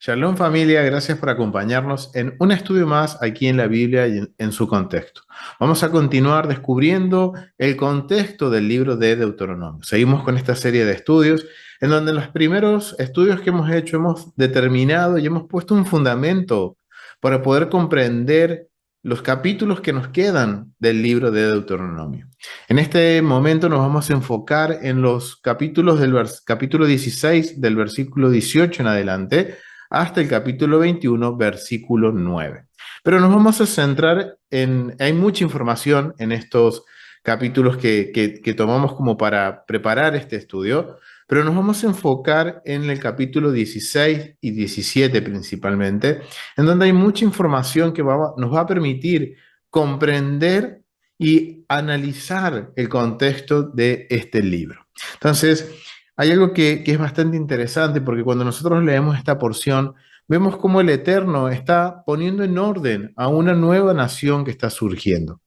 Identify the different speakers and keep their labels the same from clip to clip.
Speaker 1: Shalom familia, gracias por acompañarnos en un estudio más aquí en la Biblia y en su contexto. Vamos a continuar descubriendo el contexto del libro de Deuteronomio. Seguimos con esta serie de estudios en donde en los primeros estudios que hemos hecho hemos determinado y hemos puesto un fundamento para poder comprender los capítulos que nos quedan del libro de Deuteronomio. En este momento nos vamos a enfocar en los capítulos del capítulo 16 del versículo 18 en adelante hasta el capítulo 21, versículo 9. Pero nos vamos a centrar hay mucha información en estos capítulos que tomamos como para preparar este estudio, pero nos vamos a enfocar en el capítulo 16 y 17 principalmente, en donde hay mucha información que nos va a permitir comprender y analizar el contexto de este libro. Entonces, hay algo que es bastante interesante porque cuando nosotros leemos esta porción, vemos cómo el Eterno está poniendo en orden a una nueva nación que está surgiendo.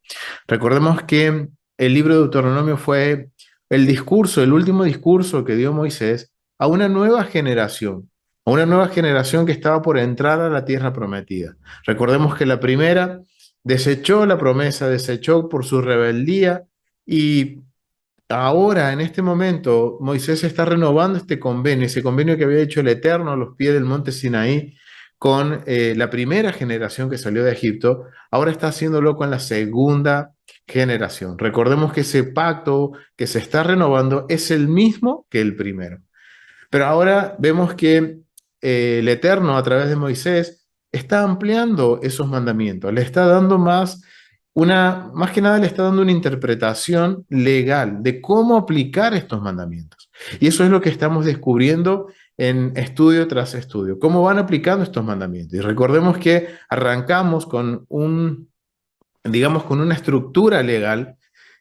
Speaker 1: Recordemos que el libro de Deuteronomio fue el último discurso que dio Moisés a una nueva generación que estaba por entrar a la tierra prometida. Recordemos que la primera desechó la promesa, desechó por su rebeldía y ahora, en este momento, Moisés está renovando este convenio, ese convenio que había hecho el Eterno a los pies del monte Sinaí con la primera generación que salió de Egipto, ahora está haciéndolo con la segunda generación. Recordemos que ese pacto que se está renovando es el mismo que el primero. Pero ahora vemos que el Eterno, a través de Moisés, está ampliando esos mandamientos, le está dando más que nada le está dando una interpretación legal de cómo aplicar estos mandamientos. Y eso es lo que estamos descubriendo en estudio tras estudio, cómo van aplicando estos mandamientos. Y recordemos que arrancamos digamos, con una estructura legal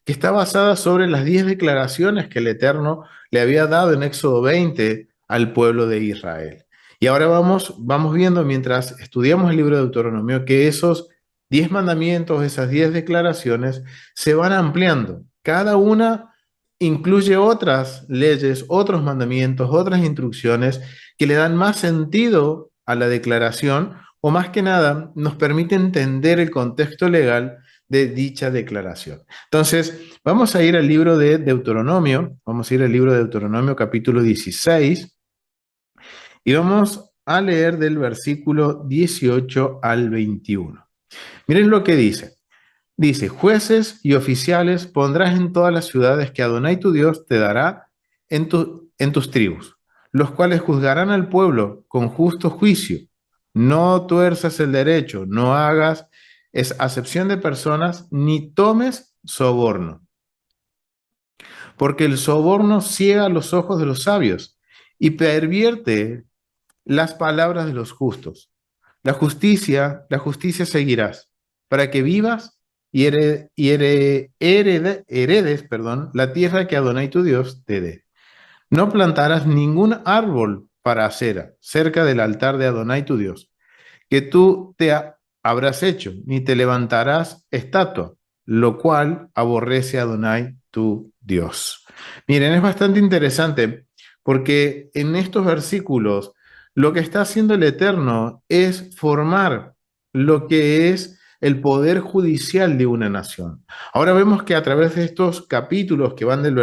Speaker 1: que está basada sobre las 10 declaraciones que el Eterno le había dado en Éxodo 20 al pueblo de Israel. Y ahora vamos viendo mientras estudiamos el libro de Deuteronomio que esos 10 mandamientos, esas 10 declaraciones se van ampliando. Cada una incluye otras leyes, otros mandamientos, otras instrucciones que le dan más sentido a la declaración o más que nada nos permite entender el contexto legal de dicha declaración. Entonces, vamos a ir al libro de Deuteronomio, vamos a ir al libro de Deuteronomio capítulo 16 y vamos a leer del versículo 18 al 21. Miren lo que dice. Dice, jueces y oficiales pondrás en todas las ciudades que Adonai tu Dios te dará en tus tribus, los cuales juzgarán al pueblo con justo juicio. No tuerzas el derecho, no hagas acepción de personas, ni tomes soborno, porque el soborno ciega los ojos de los sabios y pervierte las palabras de los justos. La justicia seguirás, para que vivas heredes, la tierra que Adonai tu Dios te dé. No plantarás ningún árbol para acera cerca del altar de Adonai tu Dios, que tú habrás hecho, ni te levantarás estatua, lo cual aborrece a Adonai tu Dios. Miren, es bastante interesante porque en estos versículos lo que está haciendo el Eterno es formar lo que es el poder judicial de una nación. Ahora vemos que a través de estos capítulos que van del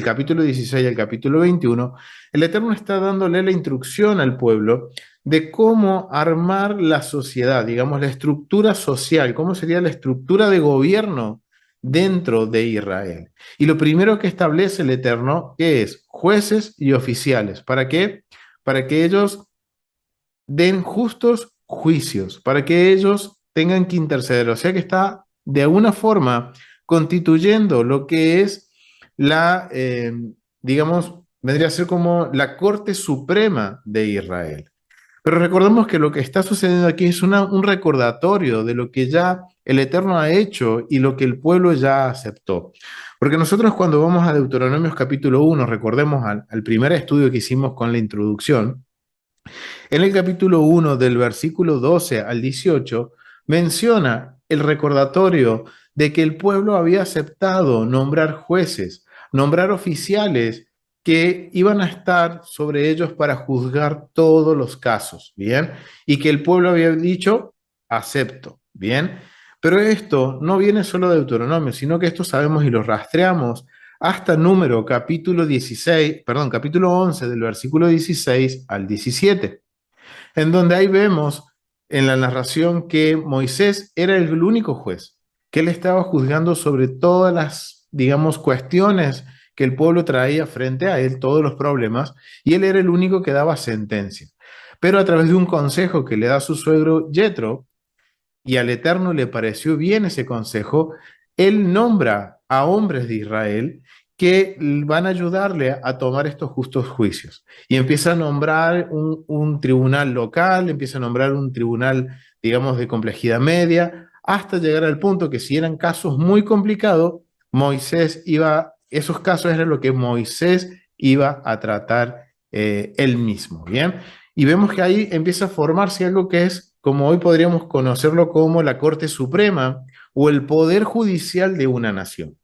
Speaker 1: capítulo 16 al capítulo 21, el Eterno está dándole la instrucción al pueblo de cómo armar la sociedad, digamos, la estructura social, cómo sería la estructura de gobierno dentro de Israel. Y lo primero que establece el Eterno, que es jueces y oficiales. ¿Para qué? Para que ellos den justos juicios, para que ellos tengan que interceder. O sea que está de alguna forma constituyendo lo que es digamos, vendría a ser como la Corte Suprema de Israel. Pero recordemos que lo que está sucediendo aquí es un recordatorio de lo que ya el Eterno ha hecho y lo que el pueblo ya aceptó. Porque nosotros cuando vamos a Deuteronomios capítulo 1, recordemos al primer estudio que hicimos con la introducción, en el capítulo 1 del versículo 12 al 18 menciona el recordatorio de que el pueblo había aceptado nombrar jueces, nombrar oficiales que iban a estar sobre ellos para juzgar todos los casos, ¿bien? Y que el pueblo había dicho, acepto, ¿bien? Pero esto no viene solo de Deuteronomio, sino que esto sabemos y lo rastreamos hasta Número capítulo 16, perdón, capítulo 11 del versículo 16 al 17, en donde ahí vemos en la narración que Moisés era el único juez, que él estaba juzgando sobre todas las, digamos, cuestiones que el pueblo traía frente a él, todos los problemas, y él era el único que daba sentencia. Pero a través de un consejo que le da su suegro Yetro, y al Eterno le pareció bien ese consejo, él nombra a hombres de Israel que van a ayudarle a tomar estos justos juicios. Y empieza a nombrar un tribunal local, empieza a nombrar un tribunal, digamos, de complejidad media, hasta llegar al punto que si eran casos muy complicados, Moisés iba, esos casos eran lo que Moisés iba a tratar él mismo, ¿bien? Y vemos que ahí empieza a formarse algo que es, como hoy podríamos conocerlo como la Corte Suprema o el Poder Judicial de una nación.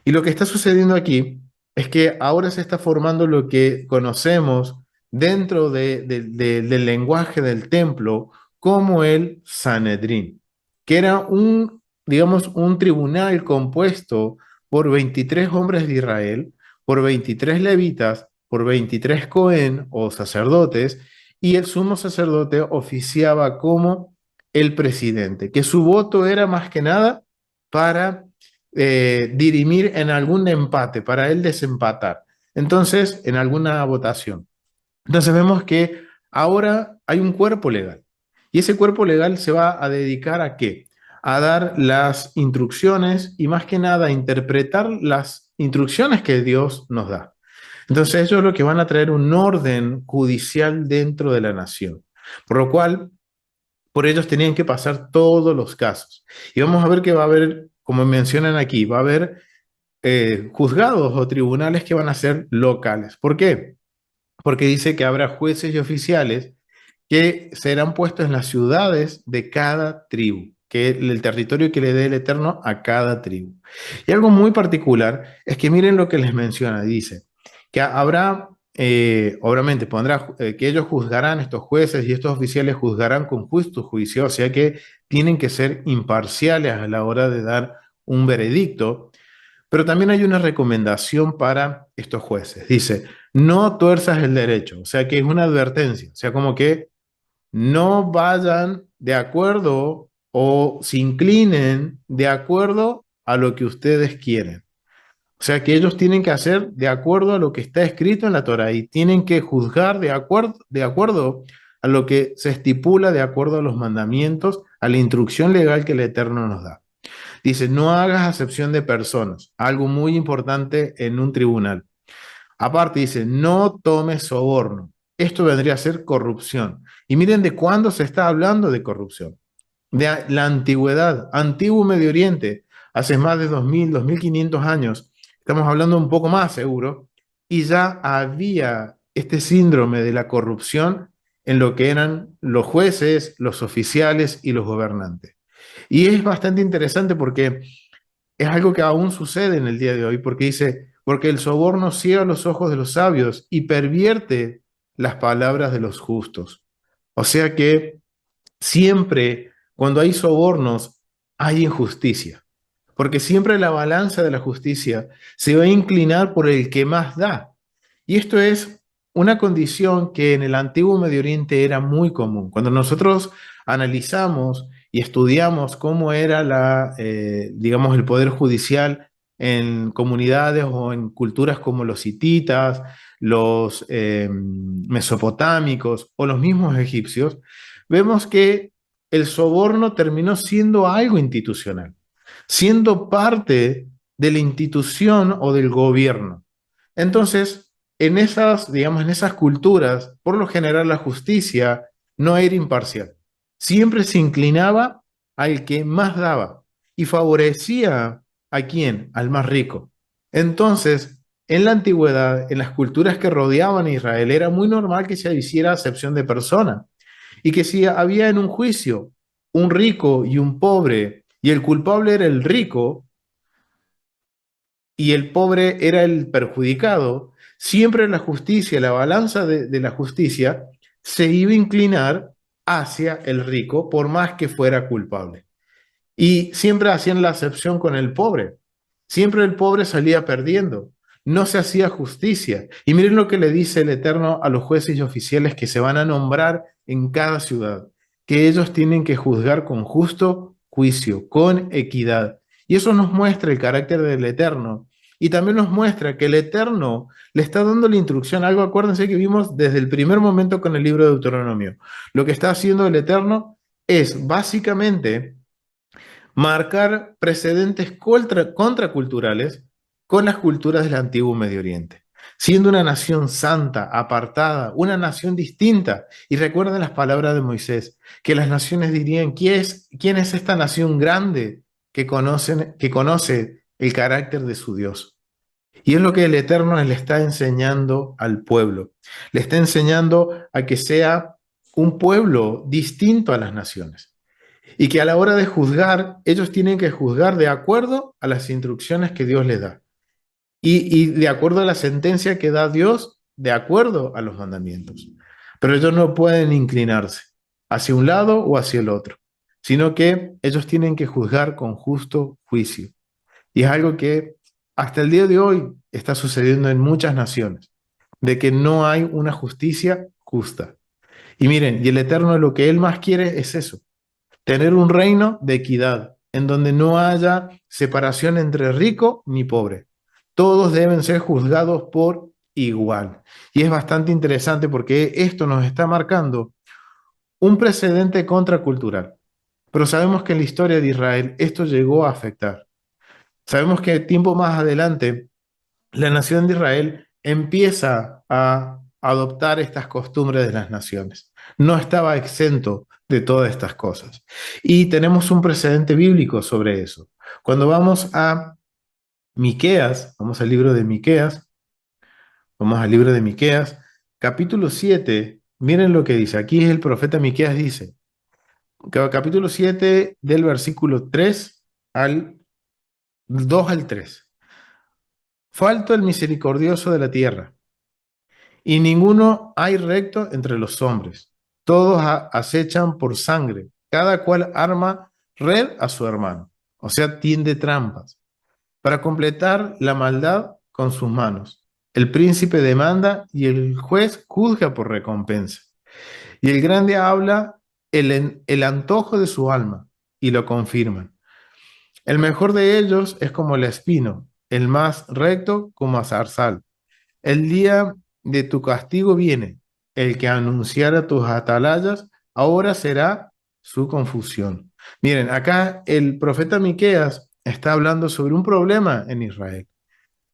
Speaker 1: Y lo que está sucediendo aquí es que ahora se está formando lo que conocemos dentro del lenguaje del templo como el Sanedrín, que era un, digamos, un tribunal compuesto por 23 hombres de Israel, por 23 levitas, por 23 Cohen o sacerdotes, y el sumo sacerdote oficiaba como el presidente, que su voto era más que nada para dirimir en algún empate, para él desempatar. Entonces, en alguna votación. Entonces vemos que ahora hay un cuerpo legal. Y ese cuerpo legal se va a dedicar a qué? A dar las instrucciones y más que nada a interpretar las instrucciones que Dios nos da. Entonces ellos lo que van a traer un orden judicial dentro de la nación. Por lo cual, por ellos tenían que pasar todos los casos. Y vamos a ver que va a haber, como mencionan aquí, va a haber juzgados o tribunales que van a ser locales. ¿Por qué? Porque dice que habrá jueces y oficiales que serán puestos en las ciudades de cada tribu, que el territorio que le dé el Eterno a cada tribu. Y algo muy particular es que miren lo que les menciona, dice que habrá, obviamente, pondrá que ellos juzgarán, estos jueces y estos oficiales juzgarán con justo juicio, o sea que tienen que ser imparciales a la hora de dar un veredicto, pero también hay una recomendación para estos jueces. Dice, no tuerzas el derecho, o sea que es una advertencia, o sea como que no vayan de acuerdo o se inclinen de acuerdo a lo que ustedes quieren. O sea que ellos tienen que hacer de acuerdo a lo que está escrito en la Torah y tienen que juzgar de acuerdo a lo que se estipula, de acuerdo a los mandamientos, a la instrucción legal que el Eterno nos da. Dice, no hagas acepción de personas, algo muy importante en un tribunal. Aparte dice, no tomes soborno. Esto vendría a ser corrupción. Y miren de cuándo se está hablando de corrupción. De la antigüedad, antiguo Medio Oriente, hace más de 2000, 2500 años. Estamos hablando un poco más seguro. Y ya había este síndrome de la corrupción en lo que eran los jueces, los oficiales y los gobernantes. Y es bastante interesante porque es algo que aún sucede en el día de hoy, porque dice, porque el soborno ciega los ojos de los sabios y pervierte las palabras de los justos. O sea que siempre cuando hay sobornos hay injusticia, porque siempre la balanza de la justicia se va a inclinar por el que más da. Y esto es una condición que en el antiguo Medio Oriente era muy común. Cuando nosotros analizamos y estudiamos cómo era digamos, el poder judicial en comunidades o en culturas como los hititas, los mesopotámicos o los mismos egipcios, vemos que el soborno terminó siendo algo institucional, siendo parte de la institución o del gobierno. Entonces, en esas, digamos, en esas culturas, por lo general la justicia no era imparcial. Siempre se inclinaba al que más daba y favorecía a quién, al más rico. Entonces, en la antigüedad, en las culturas que rodeaban a Israel, era muy normal que se hiciera acepción de personas y que si había en un juicio un rico y un pobre y el culpable era el rico, y el pobre era el perjudicado, siempre la justicia, la balanza de la justicia, se iba a inclinar hacia el rico, por más que fuera culpable. Y siempre hacían la acepción con el pobre. Siempre el pobre salía perdiendo. No se hacía justicia. Y miren lo que le dice el Eterno a los jueces y oficiales que se van a nombrar en cada ciudad, que ellos tienen que juzgar con justo juicio, con equidad. Y eso nos muestra el carácter del Eterno. Y también nos muestra que el Eterno le está dando la instrucción, algo acuérdense que vimos desde el primer momento con el libro de Deuteronomio. Lo que está haciendo el Eterno es básicamente marcar precedentes contraculturales con las culturas del antiguo Medio Oriente, siendo una nación santa, apartada, una nación distinta. Y recuerden las palabras de Moisés, que las naciones dirían, quién es esta nación grande que conoce el carácter de su Dios? Y es lo que el Eterno le está enseñando al pueblo. Le está enseñando a que sea un pueblo distinto a las naciones y que a la hora de juzgar, ellos tienen que juzgar de acuerdo a las instrucciones que Dios les da y de acuerdo a la sentencia que da Dios, de acuerdo a los mandamientos. Pero ellos no pueden inclinarse hacia un lado o hacia el otro, sino que ellos tienen que juzgar con justo juicio. Y es algo que hasta el día de hoy está sucediendo en muchas naciones, de que no hay una justicia justa. Y miren, y el Eterno lo que Él más quiere es eso, tener un reino de equidad, en donde no haya separación entre rico ni pobre. Todos deben ser juzgados por igual. Y es bastante interesante porque esto nos está marcando un precedente contracultural. Pero sabemos que en la historia de Israel esto llegó a afectar. Sabemos que tiempo más adelante la nación de Israel empieza a adoptar estas costumbres de las naciones. No estaba exento de todas estas cosas. Y tenemos un precedente bíblico sobre eso. Cuando vamos a Miqueas, vamos al libro de Miqueas, vamos al libro de Miqueas, capítulo 7, miren lo que dice. Aquí el profeta Miqueas dice, capítulo 7 del versículo 3 al 2 al 3. Falto el misericordioso de la tierra y ninguno hay recto entre los hombres. Todos acechan por sangre, cada cual arma red a su hermano, o sea, tiende trampas, para completar la maldad con sus manos. El príncipe demanda y el juez juzga por recompensa. Y el grande habla el antojo de su alma y lo confirman. El mejor de ellos es como el espino, el más recto como a zarzal. El día de tu castigo viene. El que anunciara tus atalayas, ahora será su confusión. Miren, acá el profeta Miqueas está hablando sobre un problema en Israel.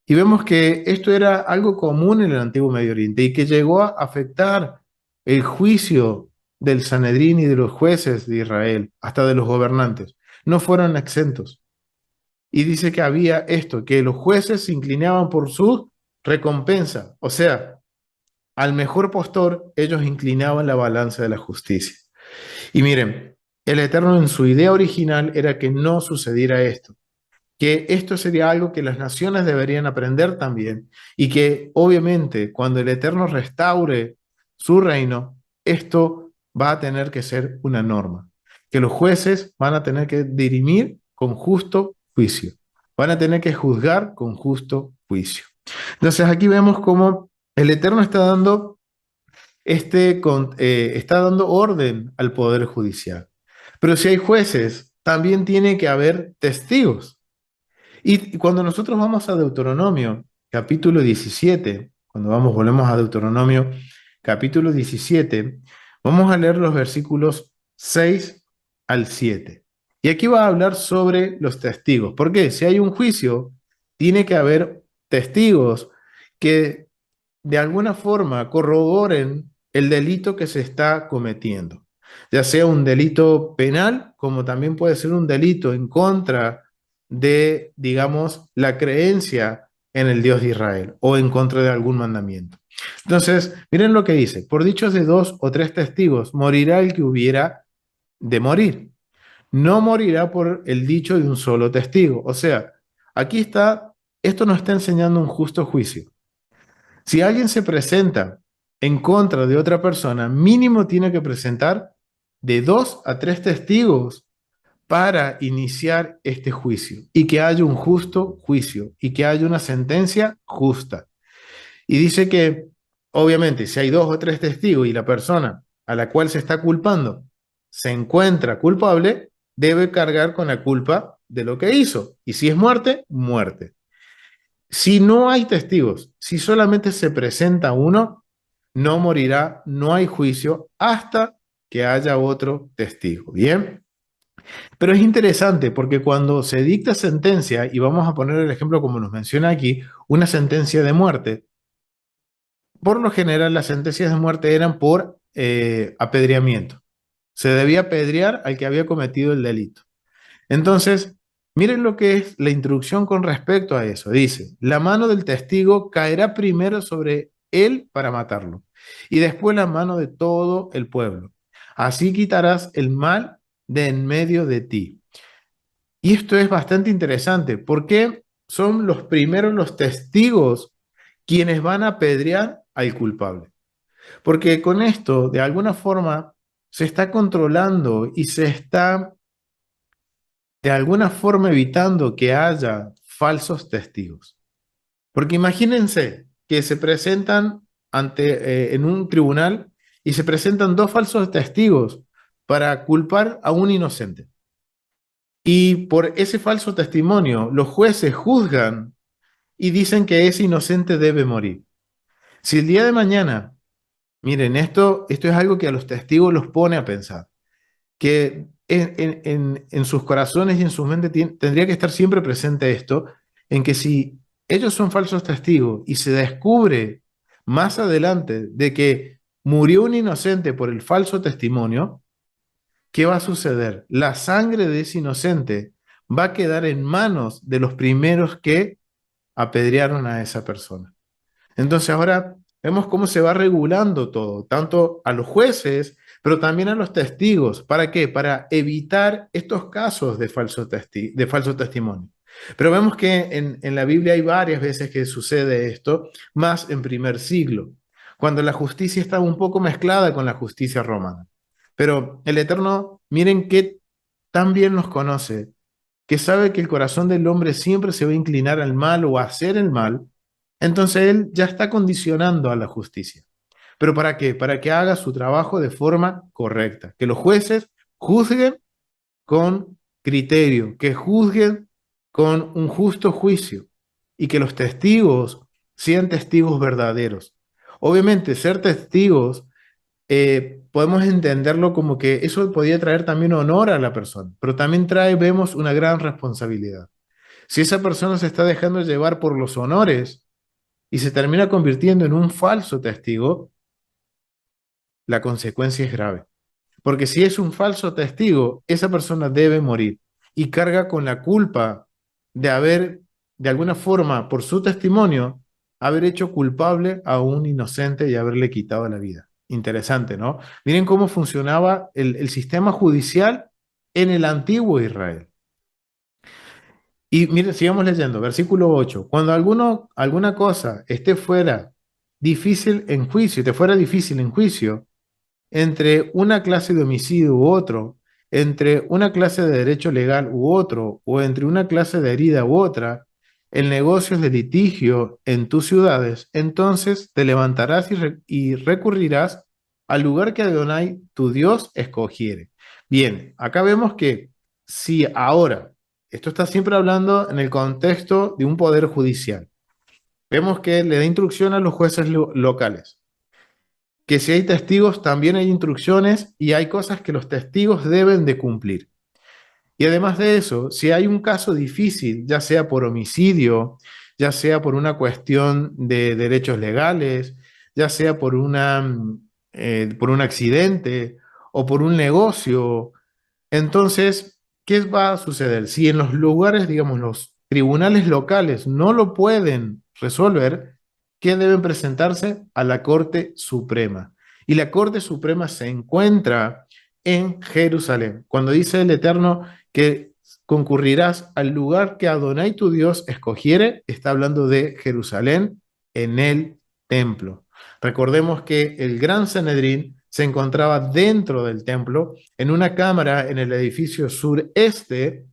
Speaker 1: Y vemos que esto era algo común en el antiguo Medio Oriente y que llegó a afectar el juicio del Sanedrín y de los jueces de Israel, hasta de los gobernantes. No fueron exentos. Y dice que había esto, que los jueces se inclinaban por su recompensa, o sea, al mejor postor ellos inclinaban la balanza de la justicia. Y miren, el Eterno en su idea original era que no sucediera esto, que esto sería algo que las naciones deberían aprender también y que obviamente cuando el Eterno restaure su reino, esto va a tener que ser una norma, que los jueces van a tener que dirimir con justo juicio, van a tener que juzgar con justo juicio. Entonces aquí vemos cómo el Eterno está dando, está dando orden al Poder Judicial. Pero si hay jueces, también tiene que haber testigos. Y cuando nosotros vamos a Deuteronomio, capítulo 17, cuando volvemos a Deuteronomio, capítulo 17, vamos a leer los versículos 6 al 7. Y aquí va a hablar sobre los testigos. ¿Por qué? Si hay un juicio, tiene que haber testigos que de alguna forma corroboren el delito que se está cometiendo, ya sea un delito penal, como también puede ser un delito en contra de, digamos, la creencia en el Dios de Israel o en contra de algún mandamiento. Entonces, miren lo que dice, por dichos de 2 o 3 testigos, morirá el que hubiera de morir. No morirá por el dicho de un solo testigo. O sea, aquí está, esto nos está enseñando un justo juicio. Si alguien se presenta en contra de otra persona, mínimo tiene que presentar de 2 a 3 testigos para iniciar este juicio y que haya un justo juicio y que haya una sentencia justa. Y dice que, obviamente, si hay 2 o 3 testigos y la persona a la cual se está culpando se encuentra culpable, debe cargar con la culpa de lo que hizo. Y si es muerte, muerte. Si no hay testigos, si solamente se presenta uno, no morirá, no hay juicio hasta que haya otro testigo. Bien, pero es interesante porque cuando se dicta sentencia, y vamos a poner el ejemplo como nos menciona aquí, una sentencia de muerte, por lo general las sentencias de muerte eran por apedreamiento. Se debía apedrear al que había cometido el delito. Entonces, miren lo que es la introducción con respecto a eso. Dice, la mano del testigo caerá primero sobre él para matarlo, y después la mano de todo el pueblo. Así quitarás el mal de en medio de ti. Y esto es bastante interesante porque son los primeros los testigos quienes van a apedrear al culpable. Porque con esto, de alguna forma, se está controlando y se está de alguna forma evitando que haya falsos testigos. Porque imagínense que se presentan en un tribunal y se presentan 2 falsos testigos para culpar a un inocente. Y por ese falso testimonio, los jueces juzgan y dicen que ese inocente debe morir. Si el día de mañana, miren, esto es algo que a los testigos los pone a pensar, que en sus corazones y en sus mentes tendría que estar siempre presente esto, en que si ellos son falsos testigos y se descubre más adelante de que murió un inocente por el falso testimonio, ¿qué va a suceder? La sangre de ese inocente va a quedar en manos de los primeros que apedrearon a esa persona. Entonces ahora vemos cómo se va regulando todo, tanto a los jueces, pero también a los testigos. ¿Para qué? Para evitar estos casos de falso testimonio. Pero vemos que en la Biblia hay varias veces que sucede esto, más en primer siglo, cuando la justicia estaba un poco mezclada con la justicia romana. Pero el Eterno, miren qué tan bien nos conoce, que sabe que el corazón del hombre siempre se va a inclinar al mal o a hacer el mal, entonces él ya está condicionando a la justicia. ¿Pero para qué? Para que haga su trabajo de forma correcta, que los jueces juzguen con criterio, que juzguen con un justo juicio y que los testigos sean testigos verdaderos. Obviamente, ser testigos podemos entenderlo como que eso podía traer también honor a la persona, pero también trae, vemos, una gran responsabilidad. Si esa persona se está dejando llevar por los honores y se termina convirtiendo en un falso testigo, la consecuencia es grave. Porque si es un falso testigo, esa persona debe morir y carga con la culpa de haber, de alguna forma, por su testimonio, haber hecho culpable a un inocente y haberle quitado la vida. Interesante, ¿no? Miren cómo funcionaba el sistema judicial en el antiguo Israel. Y miren, sigamos leyendo, versículo 8. Cuando alguna cosa esté fuera difícil en juicio, te fuera difícil en juicio, entre una clase de homicidio u otro, entre una clase de derecho legal u otro, o entre una clase de herida u otra, en negocios de litigio en tus ciudades, entonces te levantarás y recurrirás al lugar que Adonai, tu Dios, escogiere. Bien, acá vemos que si ahora, esto está siempre hablando en el contexto de un poder judicial, vemos que le da instrucción a los jueces locales que si hay testigos también hay instrucciones y hay cosas que los testigos deben de cumplir. Y además de eso, si hay un caso difícil, ya sea por homicidio, ya sea por una cuestión de derechos legales, ya sea por un accidente o por un negocio, entonces, ¿qué va a suceder? Si en los lugares, digamos, los tribunales locales no lo pueden resolver, ¿qué deben presentarse? A la Corte Suprema. Y la Corte Suprema se encuentra en Jerusalén. Cuando dice el Eterno que concurrirás al lugar que Adonai tu Dios escogiere, está hablando de Jerusalén en el templo. Recordemos que el Gran Sanedrín se encontraba dentro del templo, en una cámara en el edificio sureste,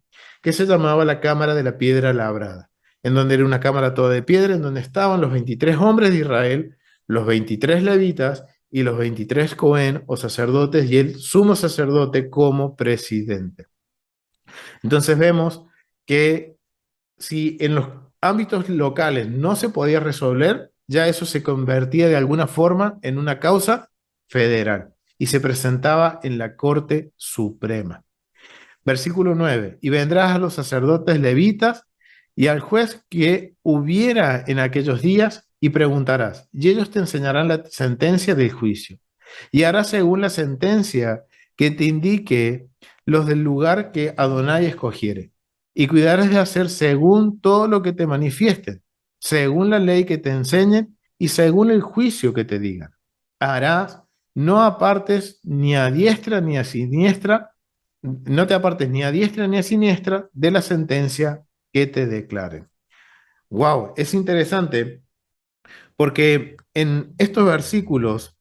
Speaker 1: que se llamaba la Cámara de la Piedra Labrada, en donde era una cámara toda de piedra, en donde estaban los 23 hombres de Israel, los 23 levitas y los 23 Cohen o sacerdotes y el sumo sacerdote como presidente. Entonces vemos que si en los ámbitos locales no se podía resolver, ya eso se convertía de alguna forma en una causa federal y se presentaba en la Corte Suprema. Versículo 9, y vendrás a los sacerdotes levitas y al juez que hubiera en aquellos días y preguntarás, y ellos te enseñarán la sentencia del juicio. Y harás según la sentencia que te indique los del lugar que Adonai escogiere. Y cuidarás de hacer según todo lo que te manifiesten, según la ley que te enseñen y según el juicio que te digan. Harás, no apartes ni a diestra ni a siniestra, no te apartes ni a diestra ni a siniestra de la sentencia que te declaren. Wow, es interesante porque en estos versículos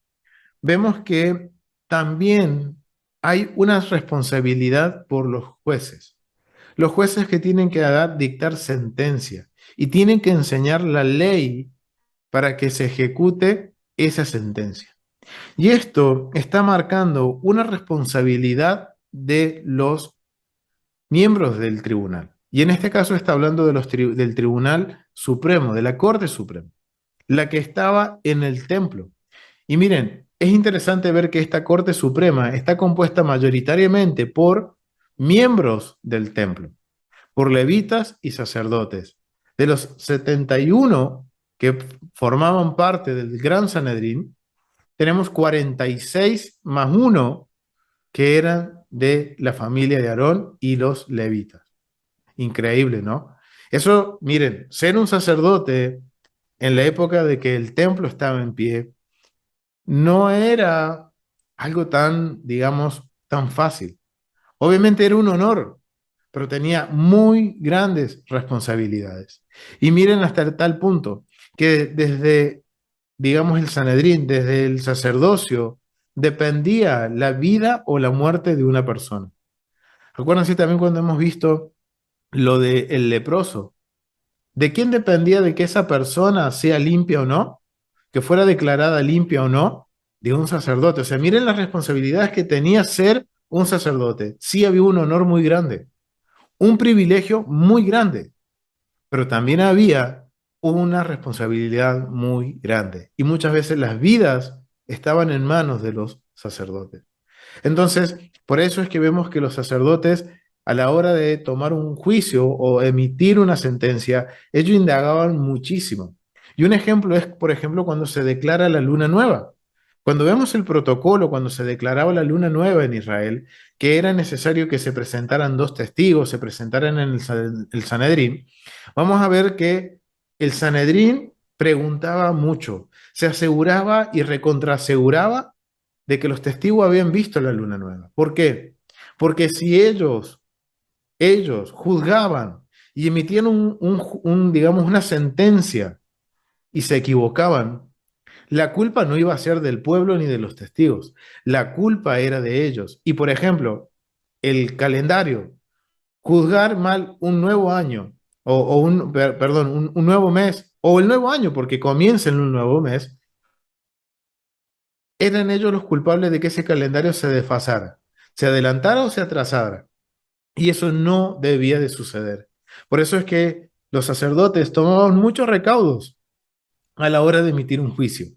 Speaker 1: vemos que también hay una responsabilidad por los jueces. Los jueces que tienen que dictar sentencia y tienen que enseñar la ley para que se ejecute esa sentencia. Y esto está marcando una responsabilidad de los miembros del tribunal. Y en este caso está hablando de del Tribunal Supremo, de la Corte Suprema, la que estaba en el templo. Y miren, es interesante ver que esta Corte Suprema está compuesta mayoritariamente por miembros del templo, por levitas y sacerdotes. De los 71 que formaban parte del Gran Sanedrín, tenemos 46 más uno que eran de la familia de Aarón y los levitas. Increíble, ¿no? Eso, miren, ser un sacerdote en la época de que el templo estaba en pie, no era algo tan, digamos, tan fácil. Obviamente era un honor, pero tenía muy grandes responsabilidades. Y miren hasta tal punto que desde, digamos, el Sanedrín, desde el sacerdocio, dependía la vida o la muerte de una persona. Acuérdense también cuando hemos visto lo del leproso. ¿De quién dependía de que esa persona sea limpia o no? Que fuera declarada limpia o no, de un sacerdote. O sea, miren las responsabilidades que tenía ser un sacerdote. Sí había un honor muy grande, un privilegio muy grande, pero también había una responsabilidad muy grande. Y muchas veces las vidas estaban en manos de los sacerdotes. Entonces, por eso es que vemos que los sacerdotes, a la hora de tomar un juicio o emitir una sentencia, ellos indagaban muchísimo. Y un ejemplo es, por ejemplo, cuando se declara la luna nueva. Cuando vemos el protocolo, cuando se declaraba la luna nueva en Israel, que era necesario que se presentaran dos testigos, se presentaran en el Sanedrín, vamos a ver que el Sanedrín preguntaba mucho, se aseguraba y recontraaseguraba de que los testigos habían visto la luna nueva. ¿Por qué? Porque si ellos juzgaban y emitían digamos, una sentencia y se equivocaban, la culpa no iba a ser del pueblo ni de los testigos, la culpa era de ellos. Y por ejemplo, el calendario, juzgar mal un nuevo año, perdón, un nuevo mes, o el nuevo año, porque comienza en un nuevo mes, eran ellos los culpables de que ese calendario se desfasara, se adelantara o se atrasara. Y eso no debía de suceder. Por eso es que los sacerdotes tomaban muchos recaudos a la hora de emitir un juicio.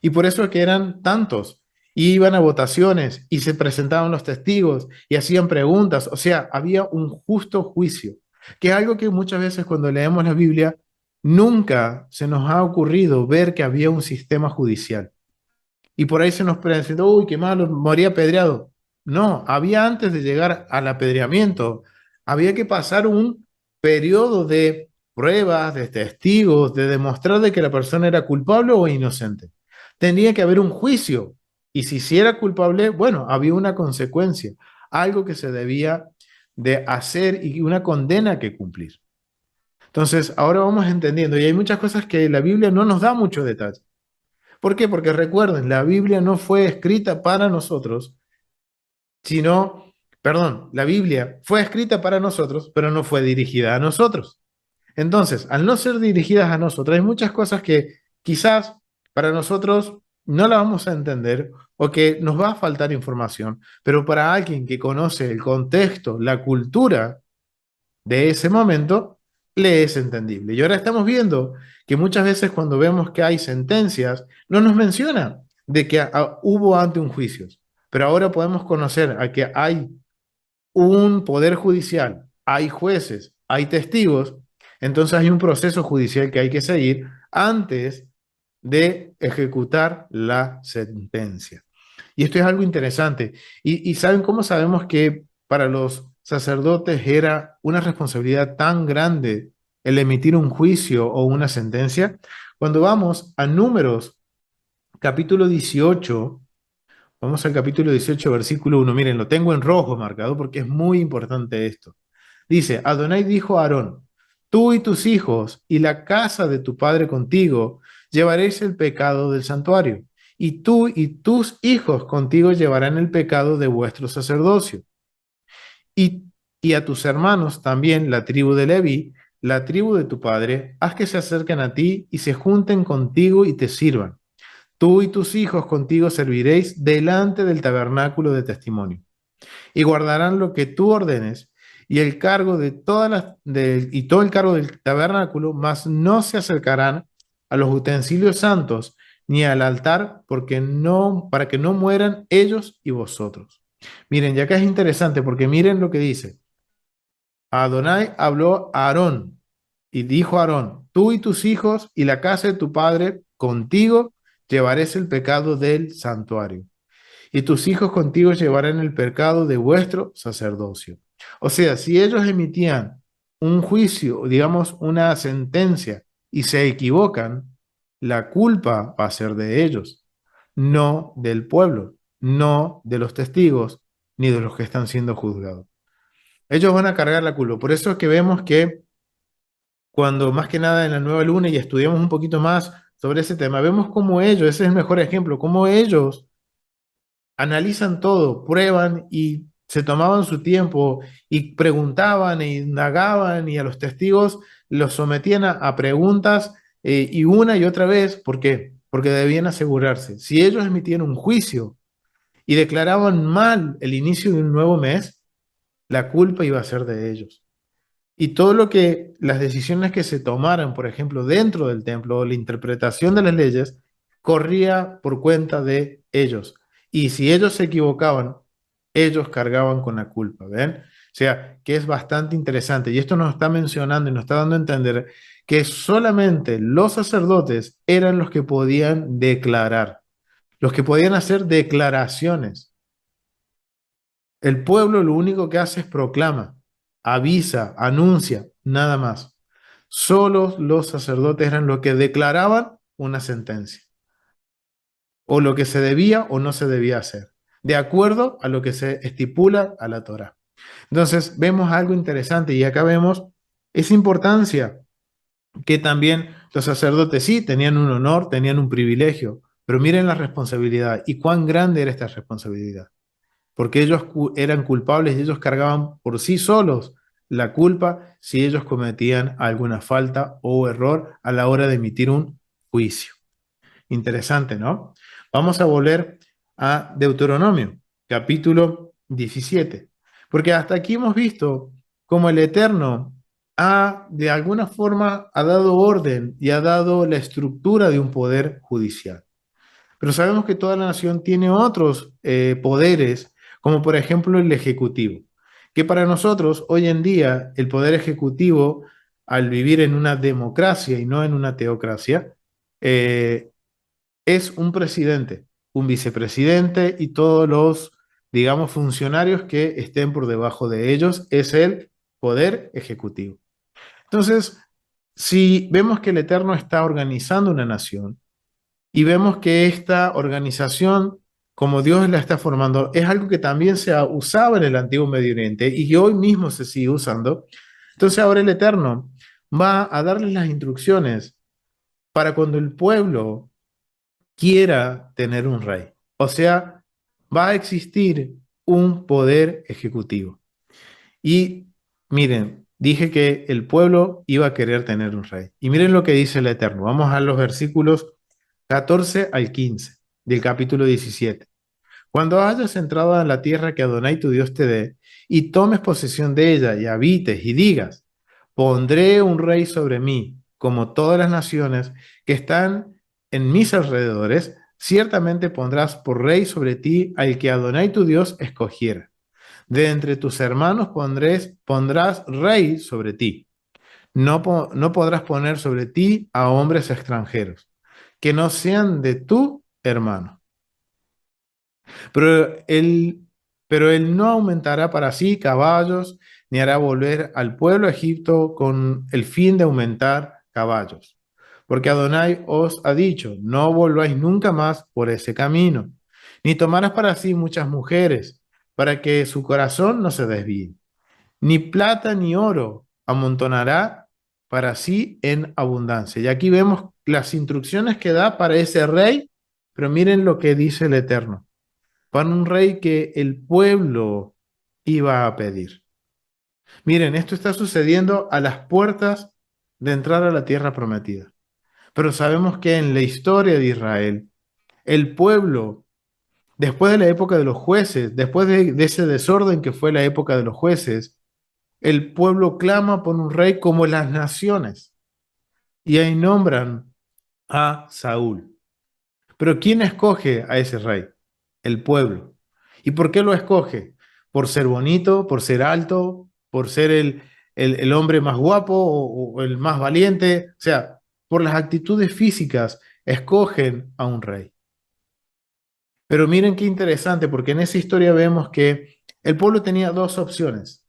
Speaker 1: Y por eso es que eran tantos. Y iban a votaciones y se presentaban los testigos y hacían preguntas. O sea, había un justo juicio, que es algo que muchas veces cuando leemos la Biblia, nunca se nos ha ocurrido ver que había un sistema judicial. Y por ahí se nos presentó, uy, qué malo, moría apedreado. No, había antes de llegar al apedreamiento, había que pasar un periodo de pruebas, de testigos, de demostrar de que la persona era culpable o inocente. Tenía que haber un juicio. Y si era culpable, bueno, había una consecuencia, algo que se debía de hacer y una condena que cumplir. Entonces, ahora vamos entendiendo, y hay muchas cosas que la Biblia no nos da mucho detalle. ¿Por qué? Porque recuerden, la Biblia no fue escrita para nosotros, sino, perdón, la Biblia fue escrita para nosotros, pero no fue dirigida a nosotros. Entonces, al no ser dirigidas a nosotros, hay muchas cosas que quizás para nosotros no las vamos a entender o que nos va a faltar información, pero para alguien que conoce el contexto, la cultura de ese momento, le es entendible. Y ahora estamos viendo que muchas veces cuando vemos que hay sentencias, no nos menciona de que hubo ante un juicio, pero ahora podemos conocer a que hay un poder judicial, hay jueces, hay testigos, entonces hay un proceso judicial que hay que seguir antes de ejecutar la sentencia. Y esto es algo interesante. ¿Y saben cómo sabemos que para los sacerdotes era una responsabilidad tan grande el emitir un juicio o una sentencia? Cuando vamos a Números, capítulo 18, vamos al capítulo 18, versículo 1. Miren, lo tengo en rojo marcado porque es muy importante esto. Dice, Adonai dijo a Aarón, tú y tus hijos y la casa de tu padre contigo llevaréis el pecado del santuario, y tú y tus hijos contigo llevarán el pecado de vuestro sacerdocio. Y, y a tus hermanos también, la tribu de Leví, la tribu de tu padre, haz que se acerquen a ti y se junten contigo y te sirvan. Tú y tus hijos contigo serviréis delante del tabernáculo de testimonio y guardarán lo que tú ordenes y el cargo de y todo el cargo del tabernáculo, mas no se acercarán a los utensilios santos ni al altar, porque no, para que no mueran ellos y vosotros. Miren, ya que es interesante, porque miren lo que dice. Adonai habló a Aarón y dijo a Aarón, tú y tus hijos y la casa de tu padre contigo llevaréis el pecado del santuario y tus hijos contigo llevarán el pecado de vuestro sacerdocio. O sea, si ellos emitían un juicio, digamos, una sentencia, y se equivocan, la culpa va a ser de ellos, no del pueblo, no de los testigos, ni de los que están siendo juzgados. Ellos van a cargar la culpa. Por eso es que vemos que cuando más que nada en la nueva luna y estudiamos un poquito más sobre ese tema, vemos cómo ellos, ese es el mejor ejemplo, cómo ellos analizan todo, prueban y se tomaban su tiempo y preguntaban e indagaban y a los testigos los sometían a preguntas y una y otra vez. ¿Por qué? Porque debían asegurarse. Si ellos emitían un juicio y declaraban mal el inicio de un nuevo mes, la culpa iba a ser de ellos. Y todo lo que, las decisiones que se tomaran, por ejemplo, dentro del templo, o la interpretación de las leyes, corría por cuenta de ellos. Y si ellos se equivocaban, ellos cargaban con la culpa, ¿ven? O sea, que es bastante interesante. Y esto nos está mencionando y nos está dando a entender que solamente los sacerdotes eran los que podían declarar, los que podían hacer declaraciones. El pueblo lo único que hace es proclama, avisa, anuncia, nada más. Solo los sacerdotes eran los que declaraban una sentencia, o lo que se debía o no se debía hacer, de acuerdo a lo que se estipula a la Torá. Entonces, vemos algo interesante y acá vemos esa importancia que también los sacerdotes sí tenían un honor, tenían un privilegio, pero miren la responsabilidad y cuán grande era esta responsabilidad porque ellos eran culpables y ellos cargaban por sí solos la culpa si ellos cometían alguna falta o error a la hora de emitir un juicio. Interesante, ¿no? Vamos a volver a Deuteronomio, capítulo 17, porque hasta aquí hemos visto cómo el Eterno de alguna forma, ha dado orden y ha dado la estructura de un poder judicial. Pero sabemos que toda la nación tiene otros poderes, como por ejemplo el ejecutivo, que para nosotros hoy en día el poder ejecutivo, al vivir en una democracia y no en una teocracia, eh, es un presidente, un vicepresidente y todos los, digamos, funcionarios que estén por debajo de ellos, es el poder ejecutivo. Entonces, si vemos que el Eterno está organizando una nación, y vemos que esta organización, como Dios la está formando, es algo que también se usaba en el antiguo Medio Oriente y que hoy mismo se sigue usando. Entonces ahora el Eterno va a darles las instrucciones para cuando el pueblo quiera tener un rey. O sea, va a existir un poder ejecutivo. Y miren, dije que el pueblo iba a querer tener un rey. Y miren lo que dice el Eterno. Vamos a los versículos 14 al 15 del capítulo 17. Cuando hayas entrado en la tierra que Adonai tu Dios te dé, y tomes posesión de ella, y habites, y digas, pondré un rey sobre mí, como todas las naciones que están en mis alrededores, ciertamente pondrás por rey sobre ti al que Adonai tu Dios escogiera. De entre tus hermanos pondrás rey sobre ti. No podrás poner sobre ti a hombres extranjeros, que no sean de tu hermano. Pero él, pero él no aumentará para sí caballos, ni hará volver al pueblo a Egipto con el fin de aumentar caballos. Porque Adonai os ha dicho, no volváis nunca más por ese camino, ni tomarás para sí muchas mujeres, para que su corazón no se desvíe. Ni plata ni oro amontonará para sí en abundancia. Y aquí vemos las instrucciones que da para ese rey, pero miren lo que dice el Eterno para un rey que el pueblo iba a pedir. Miren, esto está sucediendo a las puertas de entrar a la tierra prometida. Pero sabemos que en la historia de Israel, el pueblo, después de la época de los jueces, después de ese desorden que fue la época de los jueces, el pueblo clama por un rey como las naciones. Y ahí nombran a Saúl. Pero ¿quién escoge a ese rey? El pueblo. ¿Y por qué lo escoge? ¿Por ser bonito, por ser alto, por ser el hombre más guapo o el más valiente? O sea, por las actitudes físicas escogen a un rey. Pero miren qué interesante, porque en esa historia vemos que el pueblo tenía dos opciones.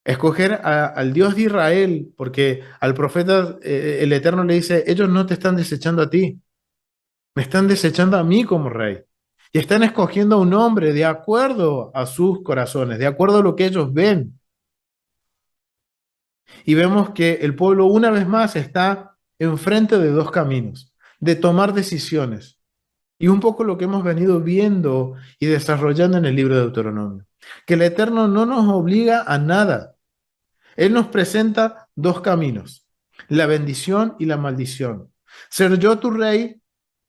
Speaker 1: Escoger al Dios de Israel, porque al profeta el Eterno le dice, ellos no te están desechando a ti, me están desechando a mí como rey. Y están escogiendo a un hombre de acuerdo a sus corazones, de acuerdo a lo que ellos ven. Y vemos que el pueblo una vez más está enfrente de dos caminos, de tomar decisiones. Y un poco lo que hemos venido viendo y desarrollando en el libro de Deuteronomio. Que el Eterno no nos obliga a nada. Él nos presenta dos caminos, la bendición y la maldición. Ser yo tu rey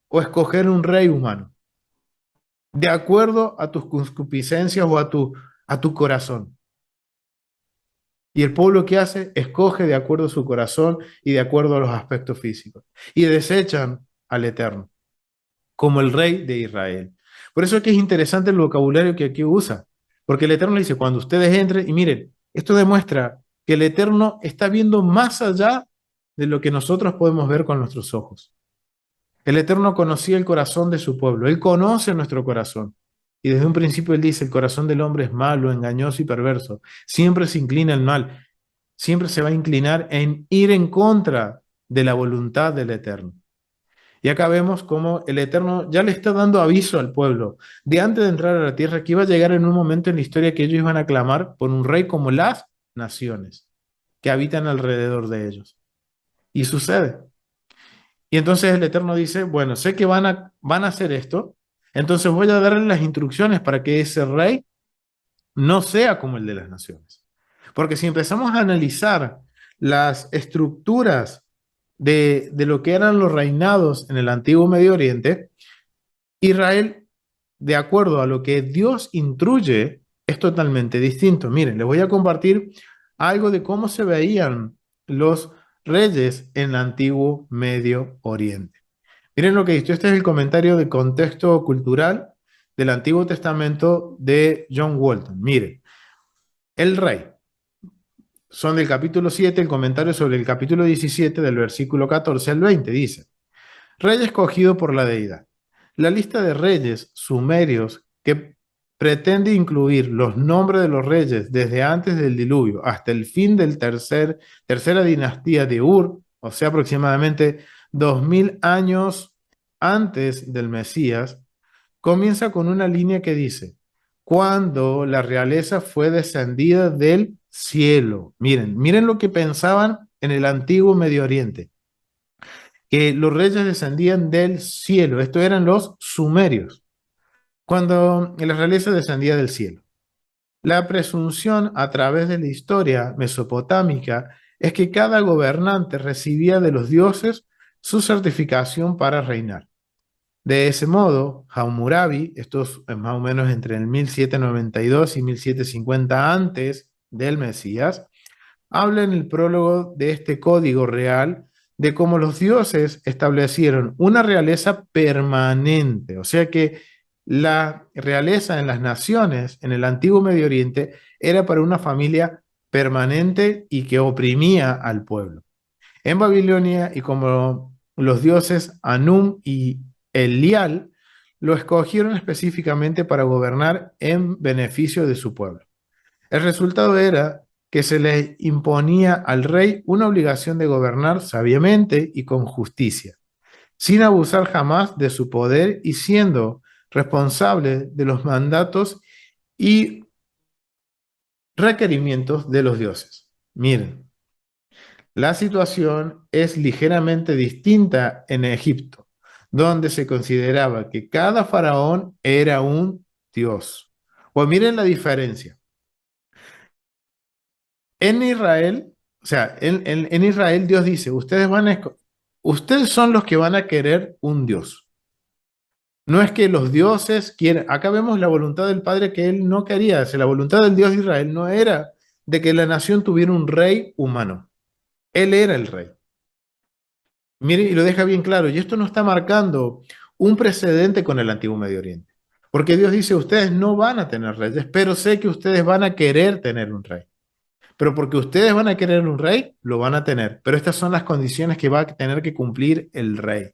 Speaker 1: o escoger un rey humano, de acuerdo a tus concupiscencias o a tu corazón. Y el pueblo que hace, escoge de acuerdo a su corazón y de acuerdo a los aspectos físicos. Y desechan al Eterno, como el rey de Israel. Por eso es que es interesante el vocabulario que aquí usa, porque el Eterno le dice, cuando ustedes entren, y miren, esto demuestra que el Eterno está viendo más allá de lo que nosotros podemos ver con nuestros ojos. El Eterno conocía el corazón de su pueblo. Él conoce nuestro corazón. Y desde un principio Él dice, el corazón del hombre es malo, engañoso y perverso. Siempre se inclina al mal. Siempre se va a inclinar en ir en contra de la voluntad del Eterno. Y acá vemos cómo el Eterno ya le está dando aviso al pueblo de antes de entrar a la tierra que iba a llegar en un momento en la historia que ellos iban a clamar por un rey como las naciones que habitan alrededor de ellos. Y sucede. Y entonces el Eterno dice, bueno, sé que van a hacer esto, entonces voy a darle las instrucciones para que ese rey no sea como el de las naciones. Porque si empezamos a analizar las estructuras de lo que eran los reinados en el antiguo Medio Oriente, Israel, de acuerdo a lo que Dios instruye, es totalmente distinto. Miren, les voy a compartir algo de cómo se veían los reyes en el antiguo Medio Oriente. Miren lo que dice. Este es el comentario de contexto cultural del Antiguo Testamento de John Walton. Mire, el rey. Son del capítulo 7, el comentario sobre el capítulo 17 del versículo 14 al 20. Dice, rey escogido por la deidad. La lista de reyes sumerios que pretende incluir los nombres de los reyes desde antes del diluvio hasta el fin del tercera dinastía de Ur, o sea, aproximadamente 2000 años antes del Mesías, comienza con una línea que dice, cuando la realeza fue descendida del cielo. Miren, miren lo que pensaban en el antiguo Medio Oriente que los reyes descendían del cielo. Estos eran los sumerios, cuando la realeza descendía del cielo. La presunción a través de la historia mesopotámica es que cada gobernante recibía de los dioses su certificación para reinar. De ese modo, Hammurabi, esto es más o menos entre el 1792 y 1750 antes del Mesías, habla en el prólogo de este código real de cómo los dioses establecieron una realeza permanente, o sea que la realeza en las naciones en el antiguo Medio Oriente era para una familia permanente y que oprimía al pueblo. En Babilonia, y como los dioses Anum y Elial lo escogieron específicamente para gobernar en beneficio de su pueblo. El resultado era que se le imponía al rey una obligación de gobernar sabiamente y con justicia, sin abusar jamás de su poder y siendo responsable de los mandatos y requerimientos de los dioses. Miren, la situación es ligeramente distinta en Egipto, donde se consideraba que cada faraón era un dios. Pues miren la diferencia. En Israel, o sea, en Israel Dios dice, ustedes son los que van a querer un Dios. No es que los dioses quieren, acá vemos la voluntad del Padre que él no quería, o sea, la voluntad del Dios de Israel no era de que la nación tuviera un rey humano. Él era el rey. Miren, y lo deja bien claro, y esto no está marcando un precedente con el antiguo Medio Oriente. Porque Dios dice, ustedes no van a tener reyes, pero sé que ustedes van a querer tener un rey. Pero porque ustedes van a querer un rey, lo van a tener. Pero estas son las condiciones que va a tener que cumplir el rey.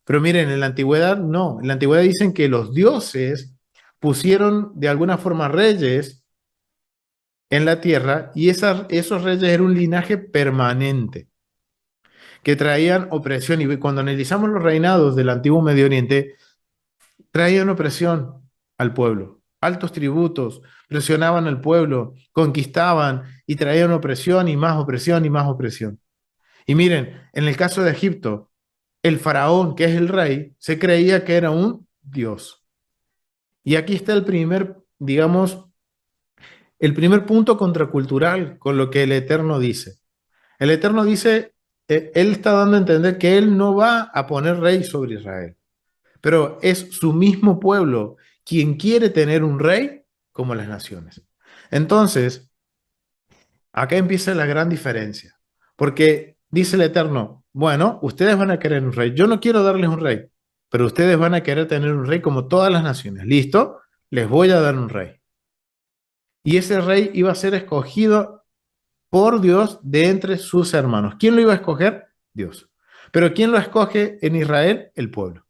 Speaker 1: Pero miren, en la antigüedad no. En la antigüedad dicen que los dioses pusieron de alguna forma reyes en la tierra y esos reyes eran un linaje permanente que traían opresión. Y cuando analizamos los reinados del antiguo Medio Oriente, traían opresión al pueblo, altos tributos, presionaban al pueblo, conquistaban y traían opresión y más opresión y más opresión. Y miren, en el caso de Egipto, el faraón, que es el rey, se creía que era un dios. Y aquí está el primer, digamos, el primer punto contracultural con lo que el Eterno dice. El Eterno dice, él está dando a entender que él no va a poner rey sobre Israel, pero es su mismo pueblo quien quiere tener un rey como las naciones. Entonces, acá empieza la gran diferencia, porque dice el Eterno, bueno, ustedes van a querer un rey, yo no quiero darles un rey, pero ustedes van a querer tener un rey como todas las naciones. ¿Listo? Les voy a dar un rey. Y ese rey iba a ser escogido por Dios de entre sus hermanos. ¿Quién lo iba a escoger? Dios. Pero ¿quién lo escoge en Israel? El pueblo.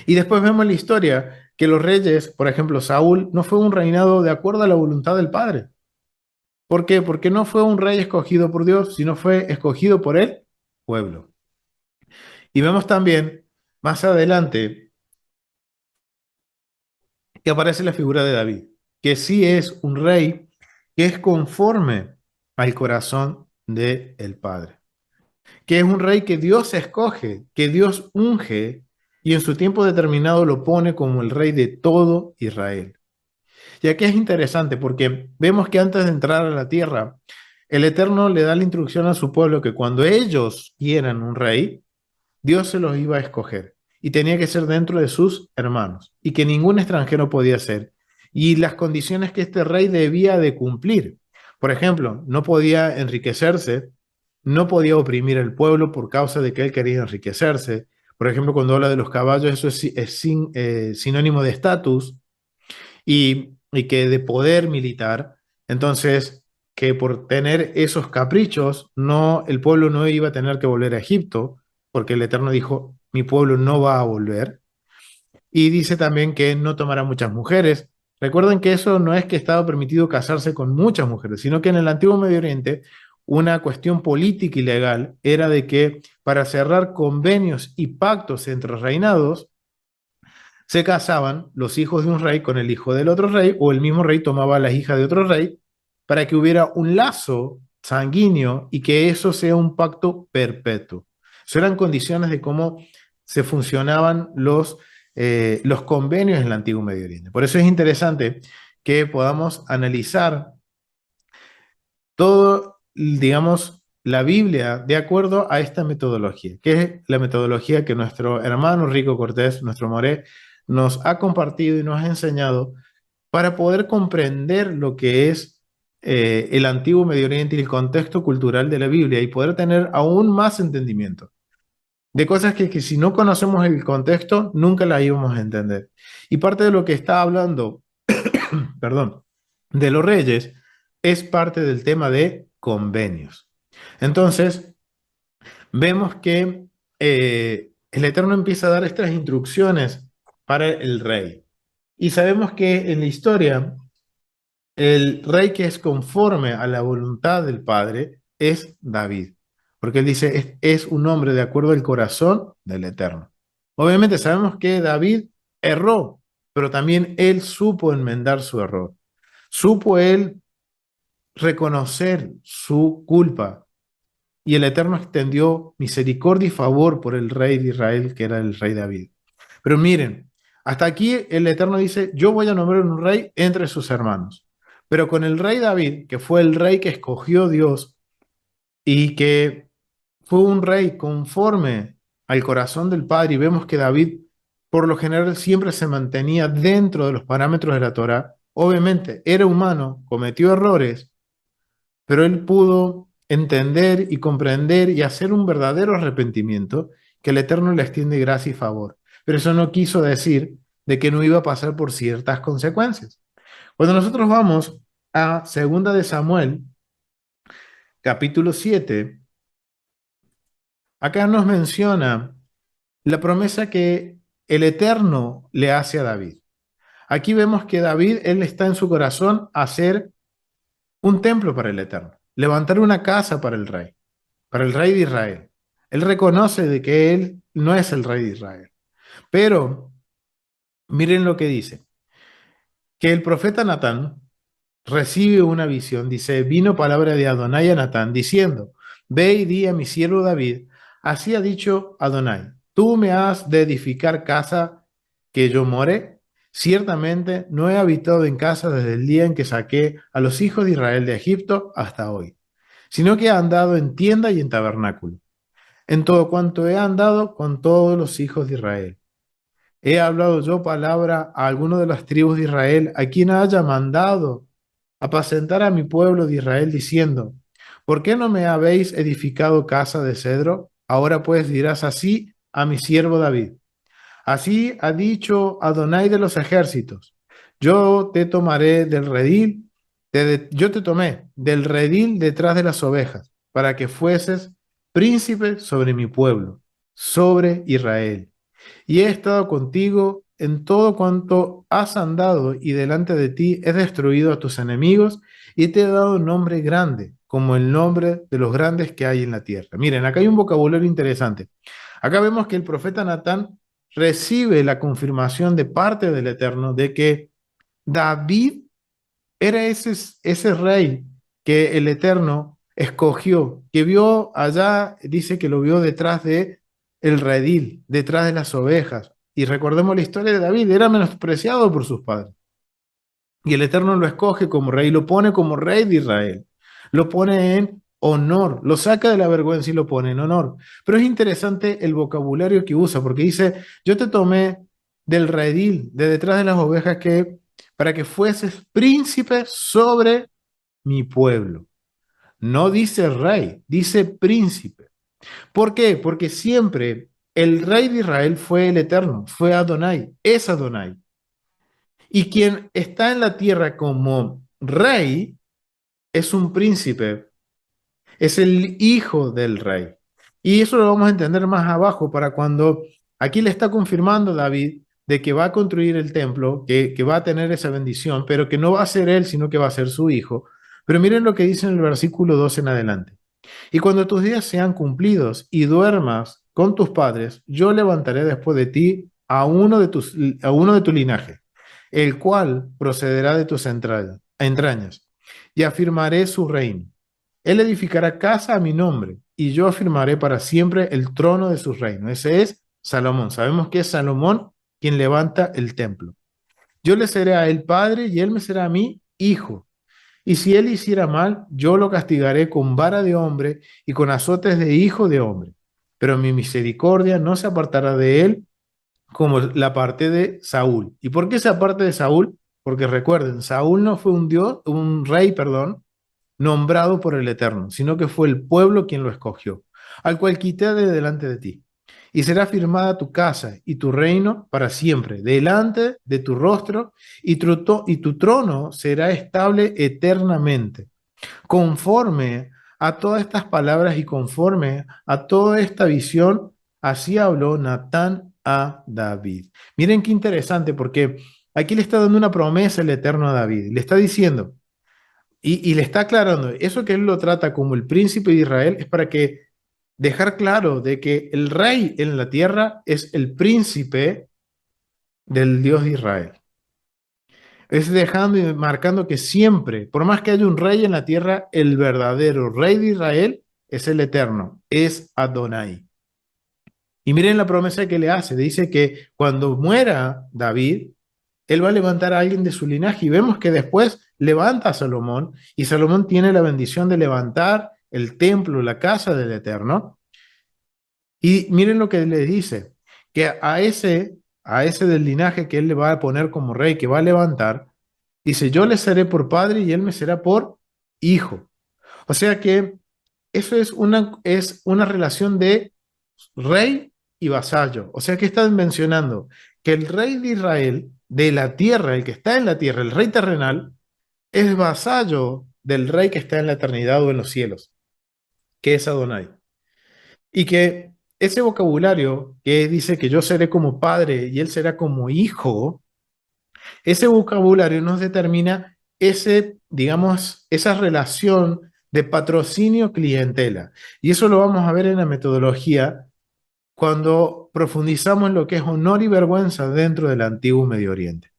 Speaker 1: Y después vemos la historia que los reyes, por ejemplo, Saúl, no fue un reinado de acuerdo a la voluntad del Padre. ¿Por qué? Porque no fue un rey escogido por Dios, sino fue escogido por el pueblo. Y vemos también más adelante que aparece la figura de David, que sí es un rey que es conforme al corazón del Padre, que es un rey que Dios escoge, que Dios unge y en su tiempo determinado lo pone como el rey de todo Israel. Y aquí es interesante porque vemos que antes de entrar a la tierra, el Eterno le da la instrucción a su pueblo que cuando ellos quieran un rey, Dios se los iba a escoger y tenía que ser dentro de sus hermanos y que ningún extranjero podía ser. Y las condiciones que este rey debía de cumplir. Por ejemplo, no podía enriquecerse, no podía oprimir al pueblo por causa de que él quería enriquecerse. Por ejemplo, cuando habla de los caballos, eso es sinónimo de estatus y que de poder militar. Entonces, que por tener esos caprichos, no, el pueblo no iba a tener que volver a Egipto, porque el Eterno dijo, mi pueblo no va a volver. Y dice también que no tomará muchas mujeres. Recuerden que eso no es que estaba permitido casarse con muchas mujeres, sino que en el antiguo Medio Oriente una cuestión política y legal era de que para cerrar convenios y pactos entre reinados, se casaban los hijos de un rey con el hijo del otro rey, o el mismo rey tomaba a la hija de otro rey, para que hubiera un lazo sanguíneo y que eso sea un pacto perpetuo. Eso eran condiciones de cómo se funcionaban los convenios en el antiguo Medio Oriente. Por eso es interesante que podamos analizar todo, digamos, la Biblia de acuerdo a esta metodología, que es la metodología que nuestro hermano Rico Cortés, nuestro Moré, nos ha compartido y nos ha enseñado para poder comprender lo que es el antiguo Medio Oriente y el contexto cultural de la Biblia y poder tener aún más entendimiento de cosas que si no conocemos el contexto, nunca la íbamos a entender. Y parte de lo que está hablando, perdón, de los reyes es parte del tema de convenios. Entonces, vemos que el Eterno empieza a dar estas instrucciones para el rey. Y sabemos que en la historia, el rey que es conforme a la voluntad del Padre es David, porque él dice, es un hombre de acuerdo al corazón del Eterno. Obviamente sabemos que David erró, pero también él supo enmendar su error. Supo él reconocer su culpa y el Eterno extendió misericordia y favor por el rey de Israel, que era el rey David. Pero miren, hasta aquí el Eterno dice, yo voy a nombrar un rey entre sus hermanos. Pero con el rey David, que fue el rey que escogió Dios y que fue un rey conforme al corazón del Padre, y vemos que David, por lo general, siempre se mantenía dentro de los parámetros de la Torá. Obviamente, era humano, cometió errores, pero él pudo entender y comprender y hacer un verdadero arrepentimiento que el Eterno le extiende gracia y favor. Pero eso no quiso decir de que no iba a pasar por ciertas consecuencias. Cuando nosotros vamos a Segunda de Samuel, capítulo 7, acá nos menciona la promesa que el Eterno le hace a David. Aquí vemos que David, él está en su corazón hacer un templo para el Eterno, levantar una casa para el rey de Israel. Él reconoce de que él no es el rey de Israel. Pero miren lo que dice, que el profeta Natán recibe una visión, dice, vino palabra de Adonai a Natán diciendo, ve y di a mi siervo David, así ha dicho Adonai, tú me has de edificar casa que yo more. Ciertamente no he habitado en casa desde el día en que saqué a los hijos de Israel de Egipto hasta hoy, sino que he andado en tienda y en tabernáculo en todo cuanto he andado con todos los hijos de Israel. He hablado yo palabra a alguno de las tribus de Israel, a quien haya mandado apacentar a mi pueblo de Israel, diciendo, ¿por qué no me habéis edificado casa de cedro? Ahora pues dirás así a mi siervo David. Así ha dicho Adonai de los ejércitos, yo te tomaré del redil, yo te tomé del redil detrás de las ovejas, para que fueses príncipe sobre mi pueblo, sobre Israel. Y he estado contigo en todo cuanto has andado, y delante de ti he destruido a tus enemigos, y te he dado un nombre grande, como el nombre de los grandes que hay en la tierra. Miren, acá hay un vocabulario interesante. Acá vemos que el profeta Natán recibe la confirmación de parte del Eterno de que David era ese rey que el Eterno escogió, que vio allá, dice que lo vio detrás de el redil, detrás de las ovejas. Y recordemos la historia de David, era menospreciado por sus padres. Y el Eterno lo escoge como rey, lo pone como rey de Israel, lo pone en honor, lo saca de la vergüenza y lo pone en honor. Pero es interesante el vocabulario que usa, porque dice, yo te tomé del redil, de detrás de las ovejas, que para que fueses príncipe sobre mi pueblo. No dice rey, dice príncipe. ¿Por qué? Porque siempre el rey de Israel fue el Eterno, fue Adonai, es Adonai. Y quien está en la tierra como rey es un príncipe, es el hijo del rey. Y eso lo vamos a entender más abajo para cuando aquí le está confirmando David de que va a construir el templo, que va a tener esa bendición, pero que no va a ser él, sino que va a ser su hijo. Pero miren lo que dice en el versículo 2 en adelante. Y cuando tus días sean cumplidos y duermas con tus padres, yo levantaré después de ti a uno de tu linaje, el cual procederá de tus entrañas, y afirmaré su reino. Él edificará casa a mi nombre y yo afirmaré para siempre el trono de su reino. Ese es Salomón. Sabemos que es Salomón quien levanta el templo. Yo le seré a él padre y él me será a mí hijo. Y si él hiciera mal, yo lo castigaré con vara de hombre y con azotes de hijo de hombre. Pero mi misericordia no se apartará de él como la parte de Saúl. ¿Y por qué esa parte de Saúl? Porque recuerden, Saúl no fue un dios, un rey, perdón, nombrado por el Eterno, sino que fue el pueblo quien lo escogió, al cual quité de delante de ti. Y será firmada tu casa y tu reino para siempre, delante de tu rostro, y tu trono será estable eternamente. Conforme a todas estas palabras y conforme a toda esta visión, así habló Natán a David. Miren qué interesante, porque aquí le está dando una promesa el Eterno a David. Le está diciendo, y le está aclarando, eso que él lo trata como el príncipe de Israel es para que dejar claro de que el rey en la tierra es el príncipe del Dios de Israel. Es dejando y marcando que siempre, por más que haya un rey en la tierra, el verdadero rey de Israel es el eterno, es Adonai. Y miren la promesa que le hace, dice que cuando muera David, él va a levantar a alguien de su linaje y vemos que después levanta a Salomón y Salomón tiene la bendición de levantar el templo, la casa del Eterno. Y miren lo que le dice, que a ese del linaje que él le va a poner como rey, que va a levantar, dice, yo le seré por padre y él me será por hijo. O sea que eso es una relación de rey y vasallo. O sea que están mencionando que el rey de Israel, de la tierra, el que está en la tierra, el rey terrenal, es vasallo del rey que está en la eternidad o en los cielos, que es Adonai. Y que ese vocabulario que dice que yo seré como padre y él será como hijo, ese vocabulario nos determina ese, digamos, esa relación de patrocinio-clientela. Y eso lo vamos a ver en la metodología cuando profundizamos en lo que es honor y vergüenza dentro del antiguo Medio Oriente,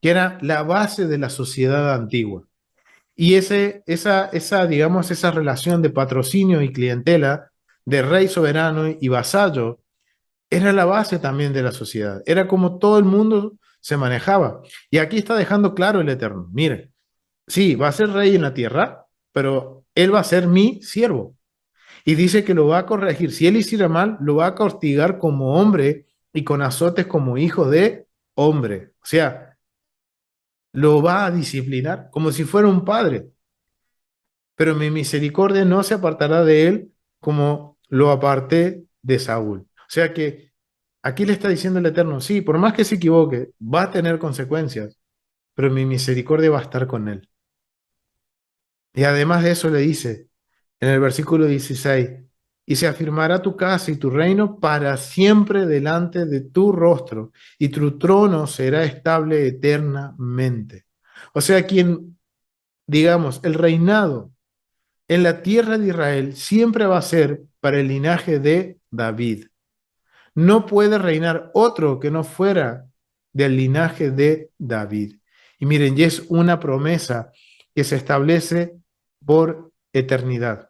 Speaker 1: que era la base de la sociedad antigua. Y digamos, esa relación de patrocinio y clientela, de rey soberano y vasallo, era la base también de la sociedad. Era como todo el mundo se manejaba. Y aquí está dejando claro el Eterno. Mire, sí, va a ser rey en la tierra, pero él va a ser mi siervo. Y dice que lo va a corregir. Si él hiciera mal, lo va a castigar como hombre y con azotes como hijo de hombre. O sea, lo va a disciplinar como si fuera un padre. Pero mi misericordia no se apartará de él como lo aparté de Saúl. O sea que aquí le está diciendo el Eterno, sí, por más que se equivoque, va a tener consecuencias, pero mi misericordia va a estar con él. Y además de eso le dice en el versículo 16, y se afirmará tu casa y tu reino para siempre delante de tu rostro, y tu trono será estable eternamente. O sea, quien, digamos, el reinado en la tierra de Israel siempre va a ser para el linaje de David. No puede reinar otro que no fuera del linaje de David. Y miren, y es una promesa que se establece por eternidad.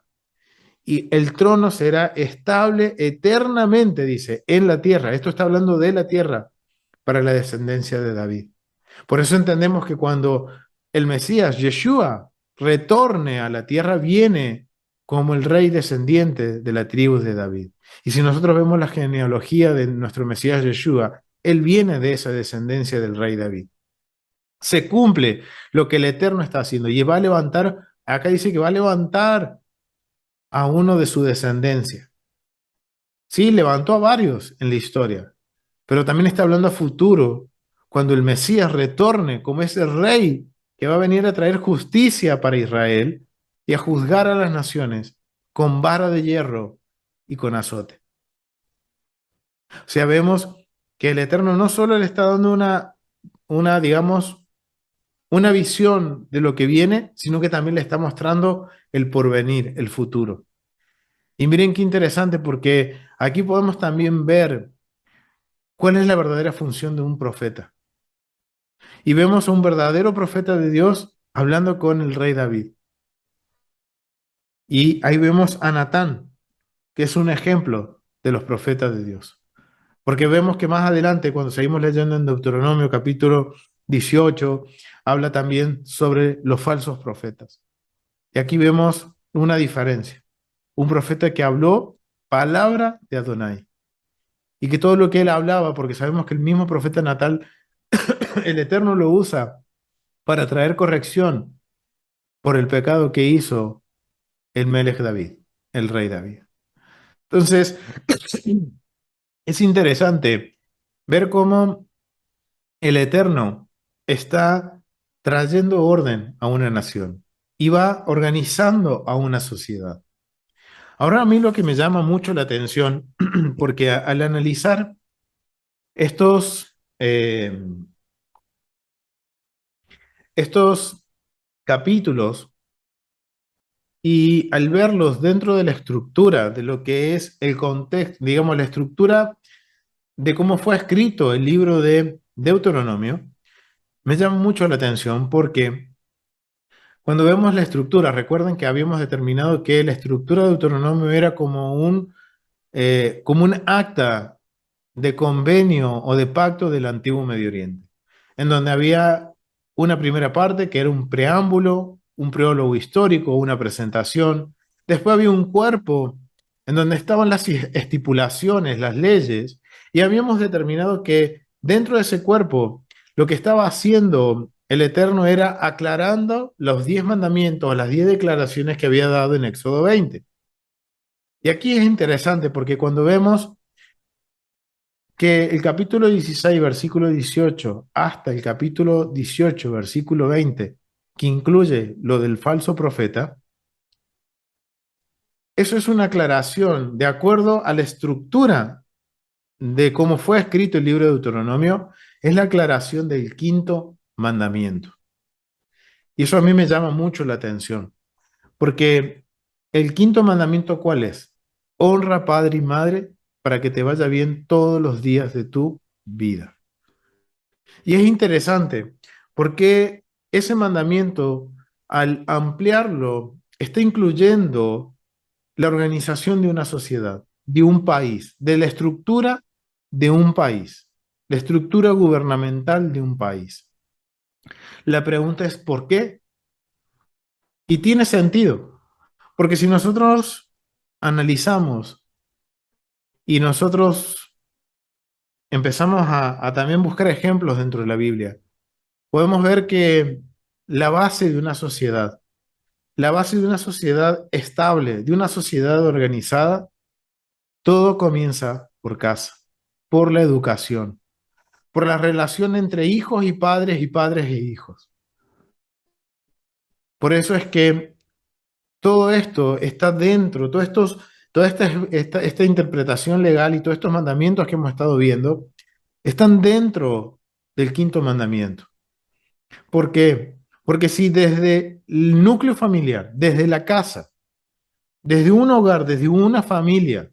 Speaker 1: Y el trono será estable eternamente, dice, en la tierra. Esto está hablando de la tierra para la descendencia de David. Por eso entendemos que cuando el Mesías, Yeshua, retorne a la tierra, viene como el rey descendiente de la tribu de David. Y si nosotros vemos la genealogía de nuestro Mesías Yeshua, él viene de esa descendencia del rey David. Se cumple lo que el Eterno está haciendo y va a levantar, acá dice que va a levantar a uno de su descendencia. Sí, levantó a varios en la historia, pero también está hablando a futuro, cuando el Mesías retorne como ese rey que va a venir a traer justicia para Israel y a juzgar a las naciones con vara de hierro y con azote. O sea, vemos que el Eterno no solo le está dando digamos, una visión de lo que viene, sino que también le está mostrando el porvenir, el futuro. Y miren qué interesante, porque aquí podemos también ver cuál es la verdadera función de un profeta. Y vemos a un verdadero profeta de Dios hablando con el rey David. Y ahí vemos a Natán, que es un ejemplo de los profetas de Dios. Porque vemos que más adelante, cuando seguimos leyendo en Deuteronomio capítulo 18, habla también sobre los falsos profetas. Y aquí vemos una diferencia. Un profeta que habló palabra de Adonai. Y que todo lo que él hablaba, porque sabemos que el mismo profeta natal, el Eterno lo usa para traer corrección por el pecado que hizo el Melech David, el rey David. Entonces, es interesante ver cómo el Eterno está trayendo orden a una nación y va organizando a una sociedad. Ahora a mí lo que me llama mucho la atención, porque al analizar estos, estos capítulos y al verlos dentro de la estructura de lo que es el contexto, digamos, la estructura de cómo fue escrito el libro de Deuteronomio, me llama mucho la atención porque cuando vemos la estructura, recuerden que habíamos determinado que la estructura de Deuteronomio era como un acta de convenio o de pacto del antiguo Medio Oriente, en donde había una primera parte que era un preálogo histórico, una presentación. Después había un cuerpo en donde estaban las estipulaciones, las leyes, y habíamos determinado que dentro de ese cuerpo lo que estaba haciendo el Eterno era aclarando los 10 mandamientos, las 10 declaraciones que había dado en Éxodo 20. Y aquí es interesante porque cuando vemos que el capítulo 16, versículo 18, hasta el capítulo 18, versículo 20, que incluye lo del falso profeta, eso es una aclaración de acuerdo a la estructura de cómo fue escrito el libro de Deuteronomio, es la aclaración del quinto mandamiento. Y eso a mí me llama mucho la atención, porque el quinto mandamiento, ¿cuál es? Honra padre y madre para que te vaya bien todos los días de tu vida. Y es interesante porque ese mandamiento, al ampliarlo, está incluyendo la organización de una sociedad, de un país, de la estructura de un país, la estructura gubernamental de un país. La pregunta es ¿por qué? Y tiene sentido, porque si nosotros analizamos y nosotros empezamos a también buscar ejemplos dentro de la Biblia, podemos ver que la base de una sociedad, la base de una sociedad estable, de una sociedad organizada, todo comienza por casa, por la educación, por la relación entre hijos y padres e hijos. Por eso es que todo esto está dentro, toda esta interpretación legal y todos estos mandamientos que hemos estado viendo están dentro del quinto mandamiento. ¿Por qué? Porque si desde el núcleo familiar, desde la casa, desde un hogar, desde una familia,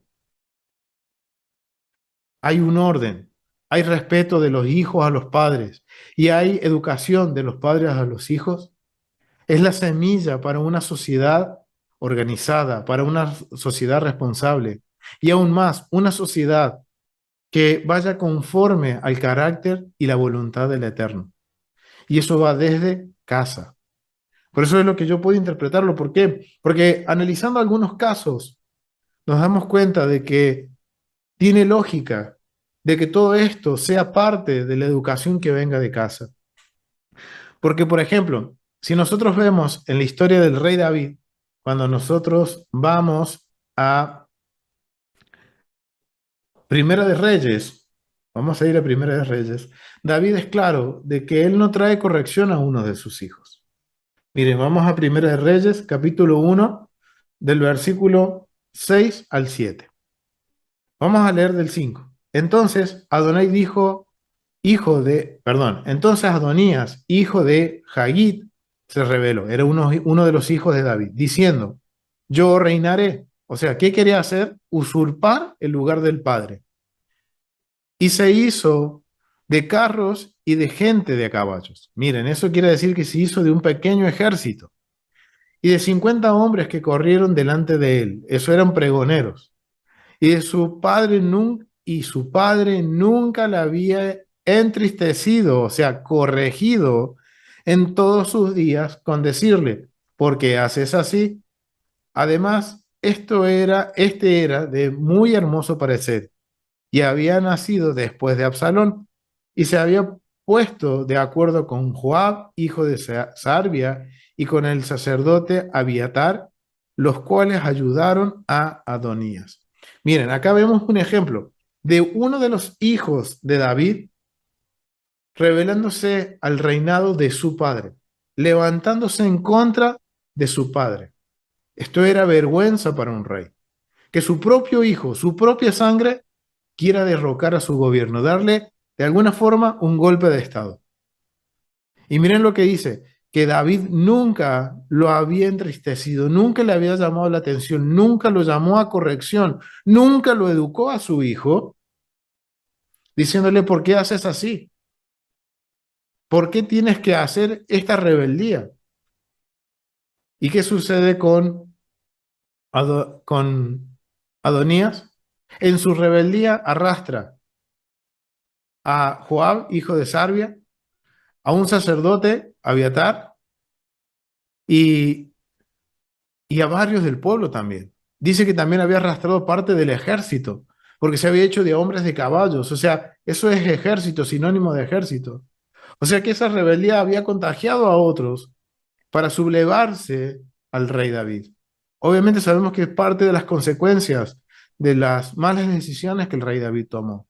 Speaker 1: hay un orden, hay respeto de los hijos a los padres y hay educación de los padres a los hijos, es la semilla para una sociedad organizada, para una sociedad responsable y aún más, una sociedad que vaya conforme al carácter y la voluntad del Eterno. Y eso va desde casa. Por eso es lo que yo puedo interpretarlo. ¿Por qué? Porque analizando algunos casos, nos damos cuenta de que tiene lógica de que todo esto sea parte de la educación que venga de casa. Porque, por ejemplo, si nosotros vemos en la historia del rey David, cuando nosotros vamos a Primera de Reyes, vamos a ir a Primera de Reyes, David es claro de que él no trae corrección a uno de sus hijos. Miren, vamos a Primera de Reyes, capítulo 1, del versículo 6 al 7. Vamos a leer del 5. Entonces Adonai dijo, entonces Adonías, hijo de Hagit, se rebeló, era uno de los hijos de David, diciendo, yo reinaré. O sea, ¿qué quería hacer? Usurpar el lugar del padre. Y se hizo de carros y de gente de caballos. Miren, eso quiere decir que se hizo de un pequeño ejército. y de 50 hombres que corrieron delante de él. Eso eran pregoneros. Y su padre nunca le había entristecido, o sea, corregido en todos sus días con decirle, ¿por qué haces así? Además, este era de muy hermoso parecer y había nacido después de Absalón y se había puesto de acuerdo con Joab, hijo de Sarbia, y con el sacerdote Abiatar, los cuales ayudaron a Adonías. Miren, acá vemos un ejemplo de uno de los hijos de David rebelándose al reinado de su padre, levantándose en contra de su padre. Esto era vergüenza para un rey. Que su propio hijo, su propia sangre, quiera derrocar a su gobierno, darle de alguna forma un golpe de estado. Y miren lo que dice, que David nunca lo había entristecido, nunca le había llamado la atención, nunca lo llamó a corrección, nunca lo educó a su hijo, diciéndole, ¿por qué haces así? ¿Por qué tienes que hacer esta rebeldía? ¿Y qué sucede con Adonías? En su rebeldía arrastra a Joab, hijo de Sarbia, a un sacerdote, Abiatar, y, y a varios del pueblo también. Dice que también había arrastrado parte del ejército, porque se había hecho de hombres de caballos. O sea, eso es ejército, sinónimo de ejército. O sea que esa rebeldía había contagiado a otros para sublevarse al rey David. Obviamente sabemos que es parte de las consecuencias de las malas decisiones que el rey David tomó.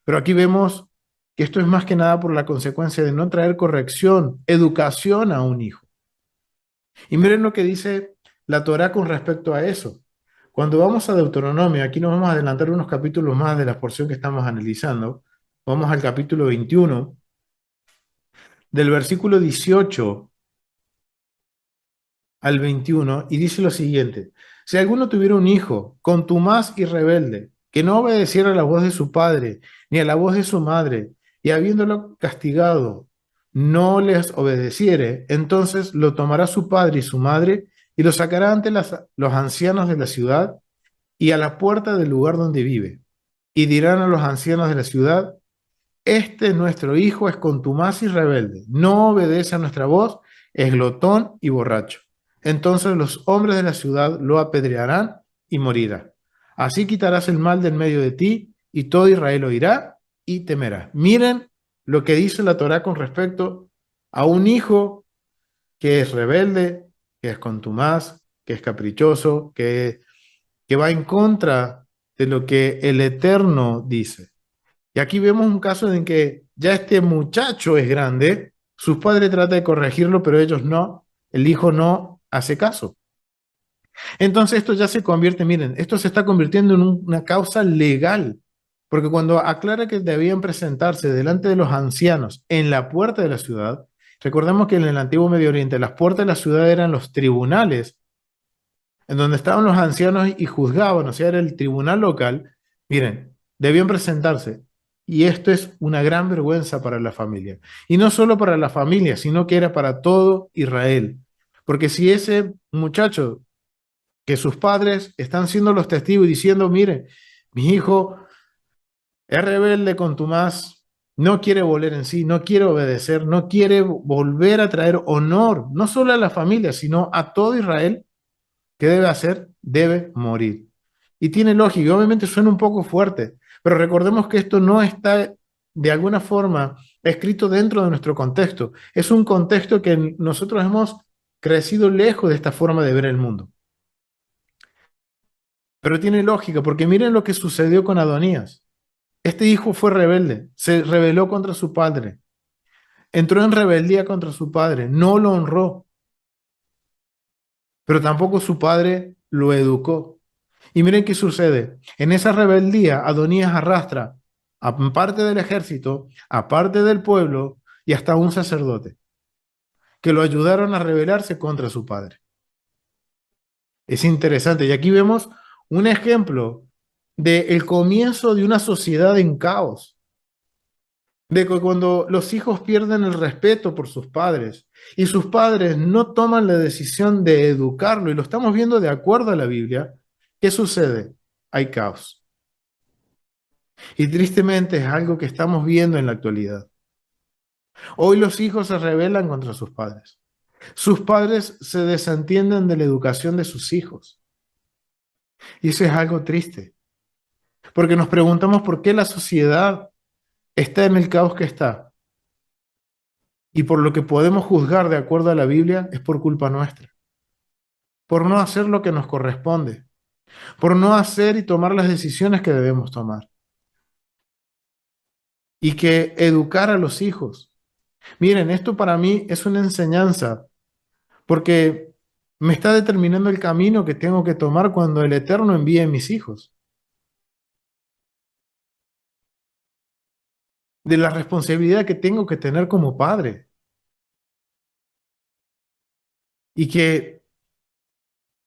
Speaker 1: Pero aquí vemos que esto es más que nada por la consecuencia de no traer corrección, educación a un hijo. Y miren lo que dice la Torá con respecto a eso. Cuando vamos a Deuteronomio, aquí nos vamos a adelantar unos capítulos más de la porción que estamos analizando. Vamos al capítulo 21, del versículo 18 al 21, y dice lo siguiente: si alguno tuviera un hijo contumaz y rebelde, que no obedeciera a la voz de su padre, ni a la voz de su madre, y habiéndolo castigado, no les obedeciere, entonces lo tomará su padre y su madre, y lo sacará ante los ancianos de la ciudad y a la puerta del lugar donde vive. Y dirán a los ancianos de la ciudad: este nuestro hijo es contumaz y rebelde, no obedece a nuestra voz, es glotón y borracho. Entonces los hombres de la ciudad lo apedrearán y morirá. Así quitarás el mal del medio de ti, y todo Israel oirá y temerá. Miren lo que dice la Torá con respecto a un hijo que es rebelde, que es contumaz, que es caprichoso, que va en contra de lo que el Eterno dice. Y aquí vemos un caso en que ya este muchacho es grande, sus padres tratan de corregirlo, pero ellos no, el hijo no hace caso. Entonces esto ya se convierte, miren, esto se está convirtiendo en una causa legal, porque cuando aclara que debían presentarse delante de los ancianos en la puerta de la ciudad, recordemos que en el antiguo Medio Oriente las puertas de la ciudad eran los tribunales, en donde estaban los ancianos y juzgaban, o sea, era el tribunal local. Miren, debían presentarse. Y esto es una gran vergüenza para la familia. Y no solo para la familia, sino que era para todo Israel. Porque si ese muchacho, que sus padres están siendo los testigos y diciendo, mire, mi hijo es rebelde contumaz, no quiere volver en sí, no quiere obedecer, no quiere volver a traer honor, no solo a la familia, sino a todo Israel, ¿qué debe hacer? Debe morir. Y tiene lógica, y obviamente suena un poco fuerte, pero recordemos que esto no está de alguna forma escrito dentro de nuestro contexto. Es un contexto que nosotros hemos crecido lejos de esta forma de ver el mundo. Pero tiene lógica, porque miren lo que sucedió con Adonías. Este hijo fue rebelde, se rebeló contra su padre, entró en rebeldía contra su padre, no lo honró, pero tampoco su padre lo educó. Y miren qué sucede. En esa rebeldía, Adonías arrastra a parte del ejército, a parte del pueblo y hasta un sacerdote que lo ayudaron a rebelarse contra su padre. Es interesante. Y aquí vemos un ejemplo del comienzo de una sociedad en caos. de que cuando los hijos pierden el respeto por sus padres y sus padres no toman la decisión de educarlo, y lo estamos viendo de acuerdo a la Biblia, ¿qué sucede? Hay caos. Y tristemente es algo que estamos viendo en la actualidad. Hoy los hijos se rebelan contra sus padres. Sus padres se desentienden de la educación de sus hijos. Y eso es algo triste, porque nos preguntamos por qué la sociedad está en el caos que está. Y por lo que podemos juzgar de acuerdo a la Biblia es por culpa nuestra, por no hacer lo que nos corresponde, por no hacer y tomar las decisiones que debemos tomar. Y que educar a los hijos. Miren, esto para mí es una enseñanza, porque me está determinando el camino que tengo que tomar cuando el Eterno envíe a mis hijos, de la responsabilidad que tengo que tener como padre. Y que,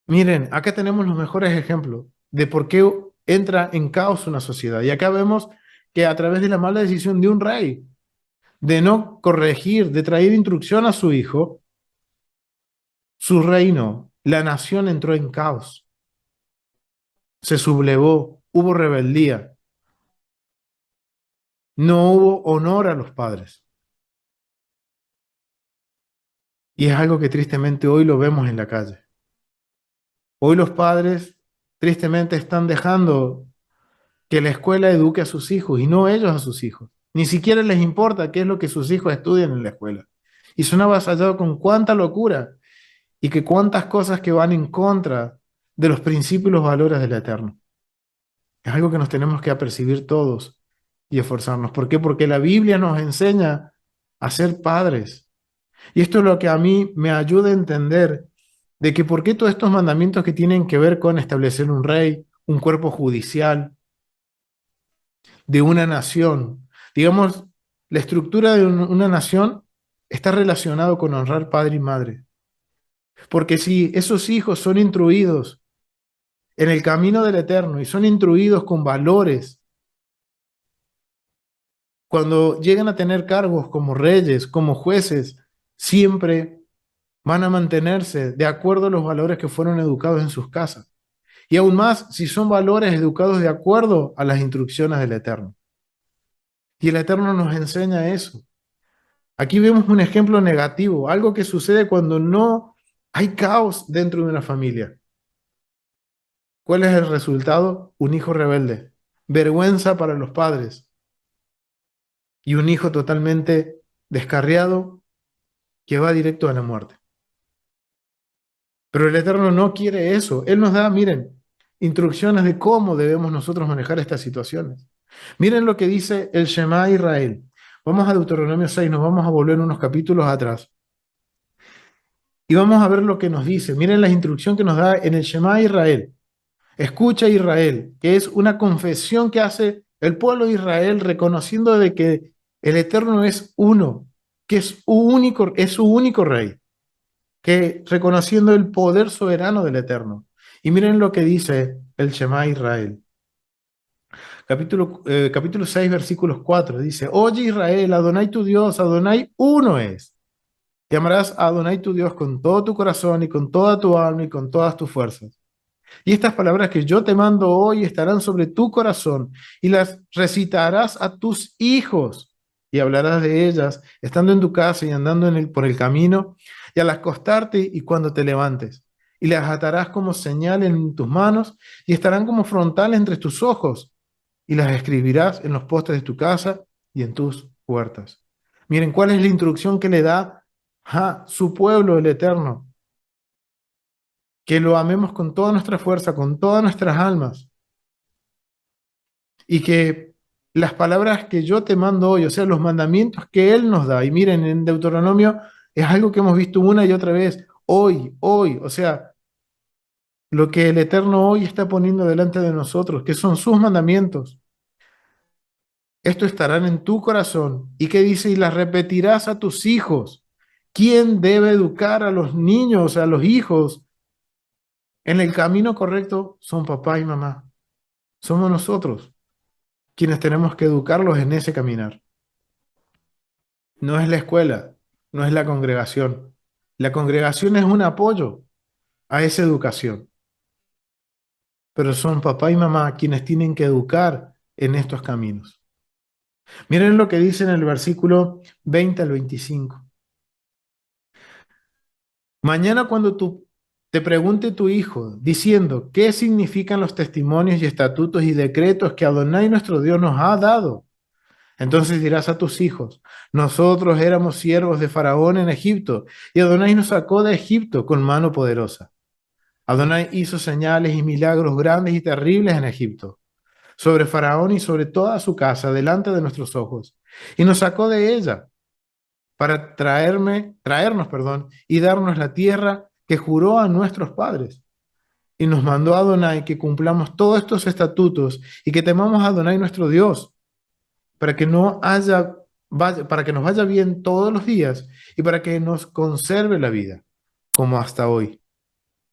Speaker 1: miren, acá tenemos los mejores ejemplos de por qué entra en caos una sociedad. Y acá vemos que a través de la mala decisión de un rey, de no corregir, de traer instrucción a su hijo, su reino, la nación entró en caos, se sublevó, hubo rebeldía, no hubo honor a los padres. Y es algo que tristemente hoy lo vemos en la calle. Hoy los padres tristemente están dejando que la escuela eduque a sus hijos y no ellos a sus hijos. Ni siquiera les importa qué es lo que sus hijos estudian en la escuela. Y son avasallados con cuánta locura y que cuántas cosas que van en contra de los principios y los valores del Eterno. Es algo que nos tenemos que apercibir todos y esforzarnos. ¿Por qué? Porque la Biblia nos enseña a ser padres. Y esto es lo que a mí me ayuda a entender de que por qué todos estos mandamientos que tienen que ver con establecer un rey, un cuerpo judicial, de una nación, digamos, la estructura de una nación está relacionado con honrar padre y madre. Porque si esos hijos son instruidos en el camino del Eterno y son instruidos con valores, cuando llegan a tener cargos como reyes, como jueces, siempre van a mantenerse de acuerdo a los valores que fueron educados en sus casas. Y aún más si son valores educados de acuerdo a las instrucciones del Eterno. Y el Eterno nos enseña eso. Aquí vemos un ejemplo negativo, algo que sucede cuando no hay caos dentro de una familia. ¿Cuál es el resultado? Un hijo rebelde, vergüenza para los padres y un hijo totalmente descarriado que va directo a la muerte. Pero el Eterno no quiere eso. Él nos da, miren, instrucciones de cómo debemos nosotros manejar estas situaciones. Miren lo que dice el Shema Israel. Vamos a Deuteronomio 6, nos vamos a volver unos capítulos atrás. Y vamos a ver lo que nos dice. Miren la instrucción que nos da en el Shema Israel. Escucha Israel, que es una confesión que hace el pueblo de Israel reconociendo de que el Eterno es uno, que es su único rey, que reconociendo el poder soberano del Eterno. Y miren lo que dice el Shema Israel. Capítulo 6, versículos 4. Dice, oye Israel, Adonai tu Dios, Adonai uno es. Y amarás a Adonai tu Dios con todo tu corazón y con toda tu alma y con todas tus fuerzas. Y estas palabras que yo te mando hoy estarán sobre tu corazón y las recitarás a tus hijos y hablarás de ellas estando en tu casa y andando por el camino y al acostarte y cuando te levantes. Y las atarás como señal en tus manos y estarán como frontal entre tus ojos y las escribirás en los postes de tu casa y en tus puertas. Miren, ¿cuál es la instrucción que le da a su pueblo, el Eterno? Que lo amemos con toda nuestra fuerza, con todas nuestras almas, y que las palabras que yo te mando hoy, o sea, los mandamientos que Él nos da, y miren, en Deuteronomio es algo que hemos visto una y otra vez, hoy, o sea, lo que el Eterno hoy está poniendo delante de nosotros, que son sus mandamientos, esto estarán en tu corazón. ¿Y qué dice? Y las repetirás a tus hijos. ¿Quién debe educar a los niños, a los hijos en el camino correcto? Son papá y mamá. Somos nosotros quienes tenemos que educarlos en ese caminar. No es la escuela, no es la congregación. La congregación es un apoyo a esa educación, pero son papá y mamá quienes tienen que educar en estos caminos. Miren lo que dice en el versículo 20 al 25. Mañana cuando te pregunte tu hijo diciendo qué significan los testimonios y estatutos y decretos que Adonai nuestro Dios nos ha dado, entonces dirás a tus hijos, nosotros éramos siervos de Faraón en Egipto y Adonai nos sacó de Egipto con mano poderosa. Adonai hizo señales y milagros grandes y terribles en Egipto, sobre Faraón y sobre toda su casa, delante de nuestros ojos, y nos sacó de ella para traernos, perdón, y darnos la tierra que juró a nuestros padres. Y nos mandó a Adonai que cumplamos todos estos estatutos y que temamos a Adonai nuestro Dios, para que no haya, para que nos vaya bien todos los días y para que nos conserve la vida, como hasta hoy.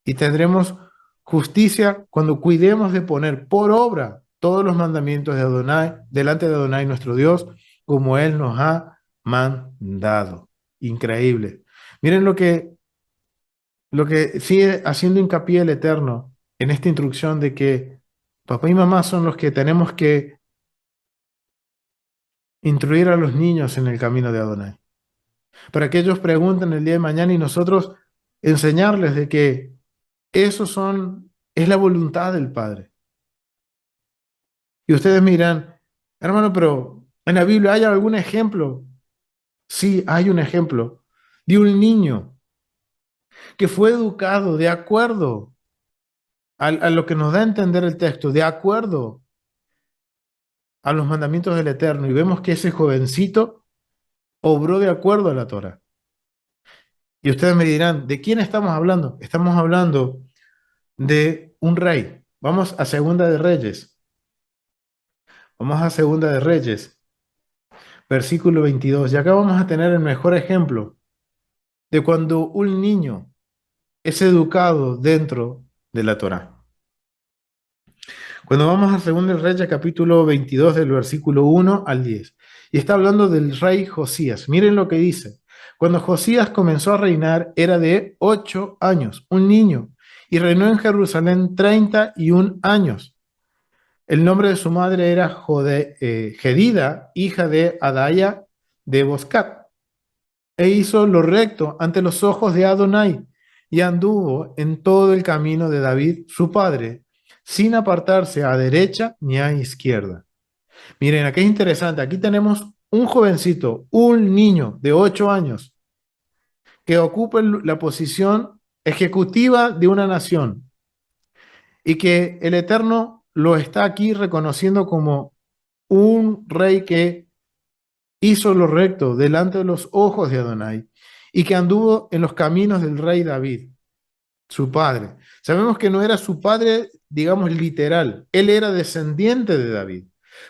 Speaker 1: Y tendremos justicia cuando cuidemos de poner por obra todos los mandamientos de Adonai, delante de Adonai nuestro Dios, como Él nos ha mandado. Increíble. Miren lo que sigue haciendo hincapié el Eterno en esta instrucción de que papá y mamá son los que tenemos que instruir a los niños en el camino de Adonai. Para que ellos pregunten el día de mañana y nosotros enseñarles de que es la voluntad del Padre. Y ustedes miran, hermano, pero en la Biblia ¿hay algún ejemplo? Sí, hay un ejemplo de un niño que fue educado de acuerdo a lo que nos da a entender el texto, de acuerdo a los mandamientos del Eterno. Y vemos que ese jovencito obró de acuerdo a la Torah. Y ustedes me dirán, ¿de quién estamos hablando? Estamos hablando de un rey. Vamos a Segunda de Reyes. Vamos a Segunda de Reyes, versículo 22. Y acá vamos a tener el mejor ejemplo de cuando un niño es educado dentro de la Torá. Cuando vamos a Segunda de Reyes, capítulo 22, del versículo 1 al 10. Y está hablando del rey Josías. Miren lo que dice. Cuando Josías comenzó a reinar, era de 8 años, un niño, y reinó en Jerusalén 31 años. El nombre de su madre era Jedida, hija de Adaya de Boscat, e hizo lo recto ante los ojos de Adonai, y anduvo en todo el camino de David, su padre, sin apartarse a derecha ni a izquierda. Miren, aquí es interesante, aquí tenemos un jovencito, un niño de 8 años, que ocupa la posición ejecutiva de una nación, y que el Eterno lo está aquí reconociendo como un rey que hizo lo recto delante de los ojos de Adonai y que anduvo en los caminos del rey David, su padre. Sabemos que no era su padre, digamos, literal, él era descendiente de David,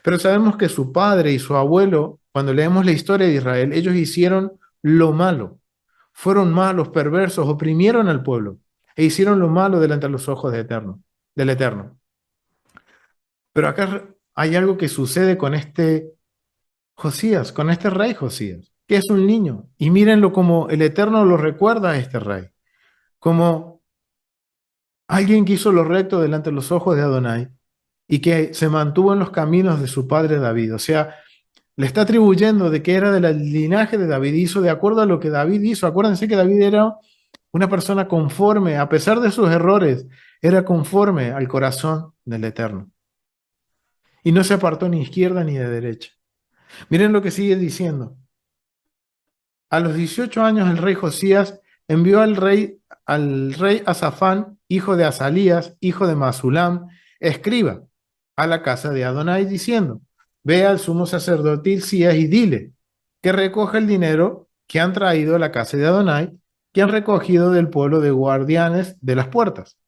Speaker 1: pero sabemos que su padre y su abuelo, cuando leemos la historia de Israel, ellos hicieron lo malo, fueron malos, perversos, oprimieron al pueblo e hicieron lo malo delante de los ojos del Eterno. Pero acá hay algo que sucede con este Josías, con este rey Josías, que es un niño. Y mírenlo como el Eterno lo recuerda a este rey, como alguien que hizo lo recto delante de los ojos de Adonai y que se mantuvo en los caminos de su padre David. O sea, le está atribuyendo de que era del linaje de David, hizo de acuerdo a lo que David hizo. Acuérdense que David era una persona conforme, a pesar de sus errores, era conforme al corazón del Eterno. Y no se apartó ni izquierda ni de derecha. Miren lo que sigue diciendo. A los 18 años el rey Josías envió al rey Asafán, hijo de Asalías, hijo de Masulam, escriba, a la casa de Adonai, diciendo, ve al sumo sacerdote Hilcías y dile que recoja el dinero que han traído a la casa de Adonai, que han recogido del pueblo de guardianes de las puertas,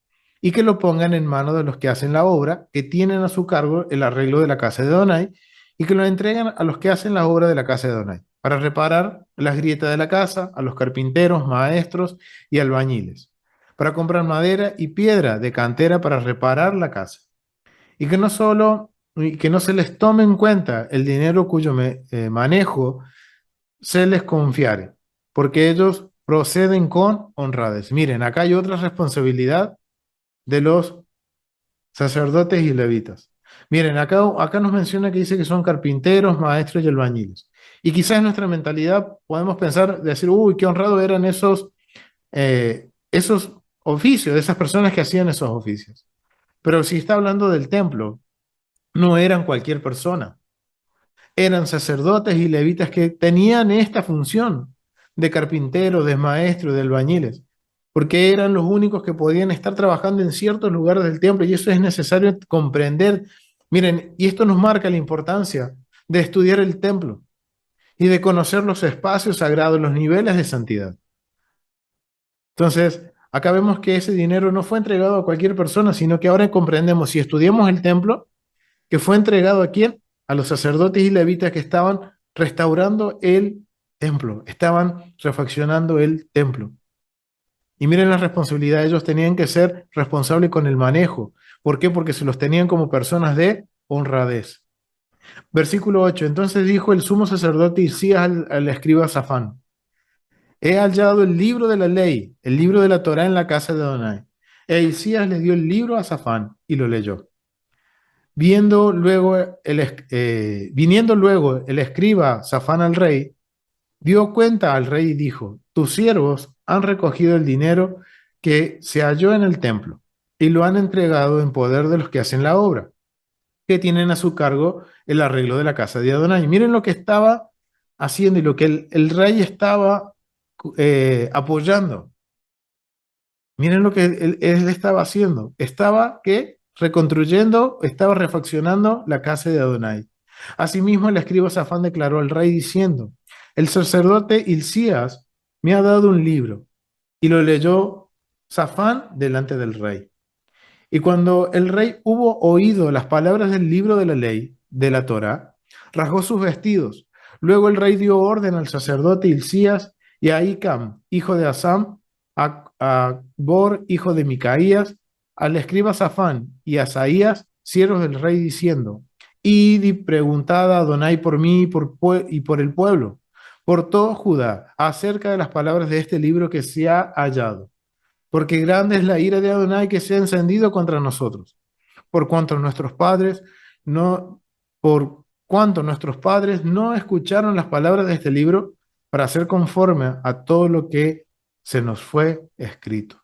Speaker 1: y que lo pongan en manos de los que hacen la obra, que tienen a su cargo el arreglo de la casa de Adonai, y que lo entreguen a los que hacen la obra de la casa de Adonai, para reparar las grietas de la casa, a los carpinteros, maestros y albañiles, para comprar madera y piedra de cantera para reparar la casa. Y que no se les tome en cuenta el dinero cuyo manejo se les confiare, porque ellos proceden con honradez. Miren, acá hay otra responsabilidad de los sacerdotes y levitas. Miren, acá nos menciona que dice que son carpinteros, maestros y albañiles. Y quizás en nuestra mentalidad podemos pensar, decir, uy, qué honrado eran esos oficios, de esas personas que hacían esos oficios. Pero si está hablando del templo, no eran cualquier persona. Eran sacerdotes y levitas que tenían esta función de carpinteros, de maestros, de albañiles, porque eran los únicos que podían estar trabajando en ciertos lugares del templo y eso es necesario comprender. Miren, y esto nos marca la importancia de estudiar el templo y de conocer los espacios sagrados, los niveles de santidad. Entonces, acá vemos que ese dinero no fue entregado a cualquier persona, sino que ahora comprendemos, si estudiamos el templo, que fue entregado a quién? A los sacerdotes y levitas que estaban restaurando el templo, estaban refaccionando el templo. Y miren la responsabilidad, ellos tenían que ser responsables con el manejo. ¿Por qué? Porque se los tenían como personas de honradez. Versículo 8. Entonces dijo el sumo sacerdote Hilcías al escriba Safán: He hallado el libro de la ley, el libro de la Torá en la casa de Adonai. E Hilcías le dio el libro a Safán y lo leyó. Viniendo luego el escriba Safán al rey, dio cuenta al rey y dijo: Tus siervos han recogido el dinero que se halló en el templo y lo han entregado en poder de los que hacen la obra, que tienen a su cargo el arreglo de la casa de Adonai. Miren lo que estaba haciendo y lo que el rey estaba apoyando. Miren lo que él estaba haciendo. Estaba ¿qué? Reconstruyendo, estaba refaccionando la casa de Adonai. Asimismo, el escriba Safán declaró al rey diciendo: El sacerdote Hilcías me ha dado un libro. Y lo leyó Safán delante del rey. Y cuando el rey hubo oído las palabras del libro de la ley, de la Torá, rasgó sus vestidos. Luego el rey dio orden al sacerdote Hilcías y a Hicam, hijo de Asam, a Bor, hijo de Micaías, al escriba Safán y a Asaías, siervos del rey, diciendo: Id y preguntad a Adonai por mí y por el pueblo, por todo Judá, acerca de las palabras de este libro que se ha hallado, porque grande es la ira de Adonai que se ha encendido contra nosotros, por cuanto nuestros padres no, por cuanto nuestros padres no escucharon las palabras de este libro para hacer conforme a todo lo que se nos fue escrito.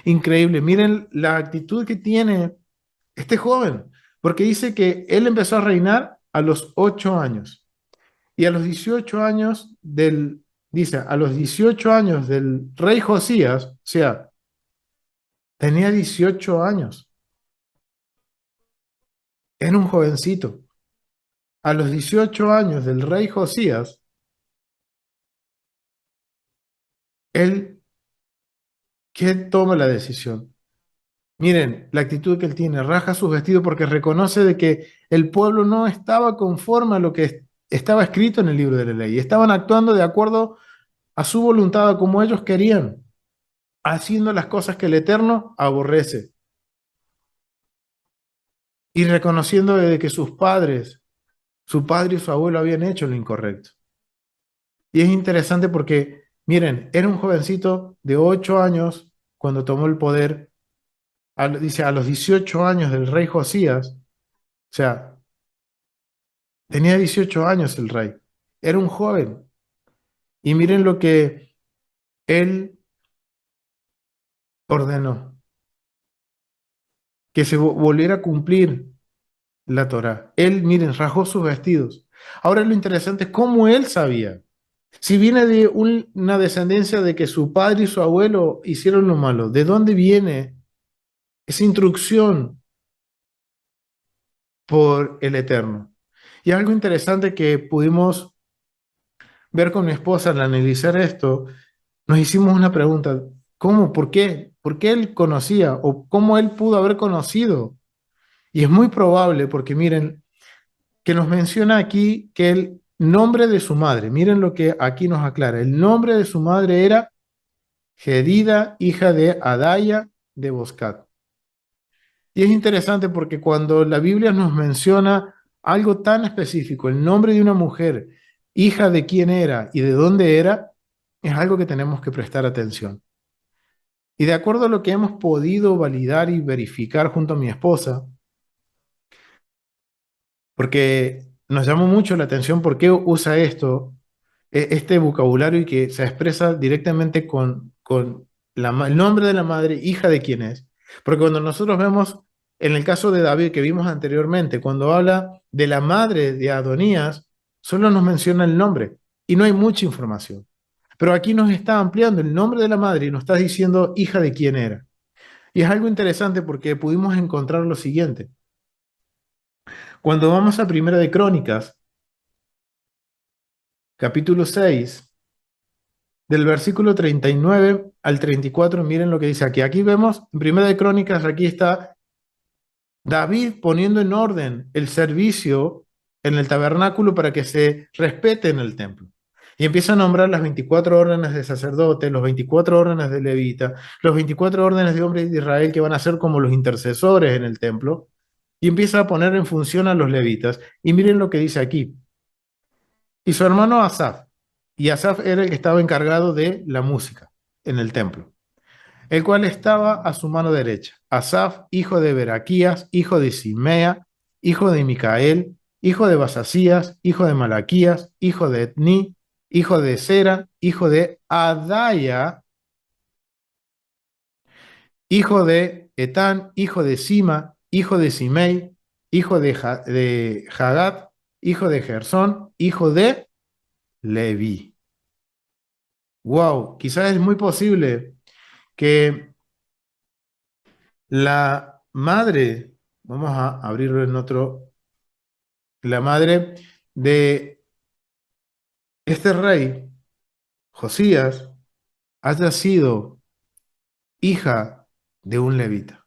Speaker 1: Increíble, miren la actitud que tiene este joven, porque dice que él empezó a reinar a los 8 años y a los 18 años dice, a los 18 años del rey Josías, o sea, tenía 18 años, era un jovencito. A los 18 años del rey Josías, él, ¿qué toma la decisión? Miren, la actitud que él tiene, raja sus vestidos porque reconoce de que el pueblo no estaba conforme a lo que estaba escrito en el libro de la ley. Estaban actuando de acuerdo a su voluntad, a como ellos querían, haciendo las cosas que el Eterno aborrece y reconociendo de que sus padres, su padre y su abuelo habían hecho lo incorrecto. Y es interesante porque, miren, era un jovencito de 8 años cuando tomó el poder, dice, a los 18 años del rey Josías, o sea, tenía 18 años el rey, era un joven. Y miren lo que él ordenó, que se volviera a cumplir la Torá. Él, miren, rajó sus vestidos. Ahora lo interesante es cómo él sabía. Si viene de una descendencia de que su padre y su abuelo hicieron lo malo, ¿de dónde viene esa instrucción por el Eterno? Y algo interesante que pudimos ver con mi esposa al analizar esto, nos hicimos una pregunta: ¿cómo? ¿Por qué? ¿Por qué él conocía o cómo él pudo haber conocido? Y es muy probable porque miren que nos menciona aquí que el nombre de su madre, miren lo que aquí nos aclara, el nombre de su madre era Gedida, hija de Adaya de Boscat. Y es interesante porque cuando la Biblia nos menciona algo tan específico, el nombre de una mujer hija de quién era y de dónde era, es algo que tenemos que prestar atención. Y de acuerdo a lo que hemos podido validar y verificar junto a mi esposa, porque nos llamó mucho la atención por qué usa esto, este vocabulario y que se expresa directamente con el nombre de la madre, hija de quién es. Porque cuando nosotros vemos, en el caso de David que vimos anteriormente, cuando habla de la madre de Adonías, solo nos menciona el nombre y no hay mucha información. Pero aquí nos está ampliando el nombre de la madre y nos está diciendo hija de quién era. Y es algo interesante porque pudimos encontrar lo siguiente. Cuando vamos a Primera de Crónicas, capítulo 6 del versículo 39 al 34, miren lo que dice aquí. Aquí vemos, en Primera de Crónicas, aquí está David poniendo en orden el servicio en el tabernáculo para que se respete en el templo. Y empieza a nombrar las 24 órdenes de sacerdote, los 24 órdenes de levita, los 24 órdenes de hombres de Israel que van a ser como los intercesores en el templo. Y empieza a poner en función a los levitas. Y miren lo que dice aquí. Y su hermano Asaf. Y Asaf era el que estaba encargado de la música en el templo, el cual estaba a su mano derecha. Asaf, hijo de Beraquías, hijo de Simea, hijo de Micael, hijo de Basasías, hijo de Malaquías, hijo de Etni, hijo de Sera, hijo de Adaya, hijo de Etán, hijo de Sima, hijo de Simei, hijo de Hagat, hijo de Gersón, hijo de Leví. Wow, quizás es muy posible que la madre, vamos a abrirlo en otro, la madre de este rey, Josías, haya sido hija de un levita.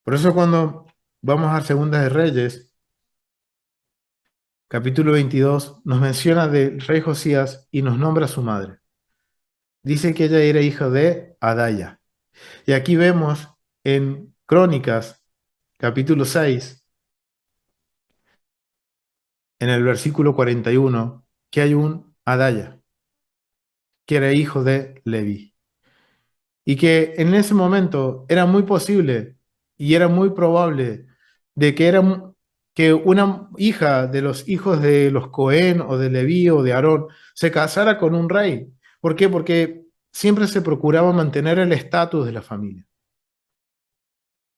Speaker 1: Por eso cuando vamos a Segunda de Reyes, capítulo 22, nos menciona del rey Josías y nos nombra a su madre. Dice que ella era hija de Adaya. Y aquí vemos en Crónicas, capítulo 6, en el versículo 41, que hay un Adaya, que era hijo de Leví. Y que en ese momento era muy posible y era muy probable de que que una hija de los hijos de los Cohen o de Leví o de Aarón se casara con un rey. ¿Por qué? Porque siempre se procuraba mantener el estatus de la familia.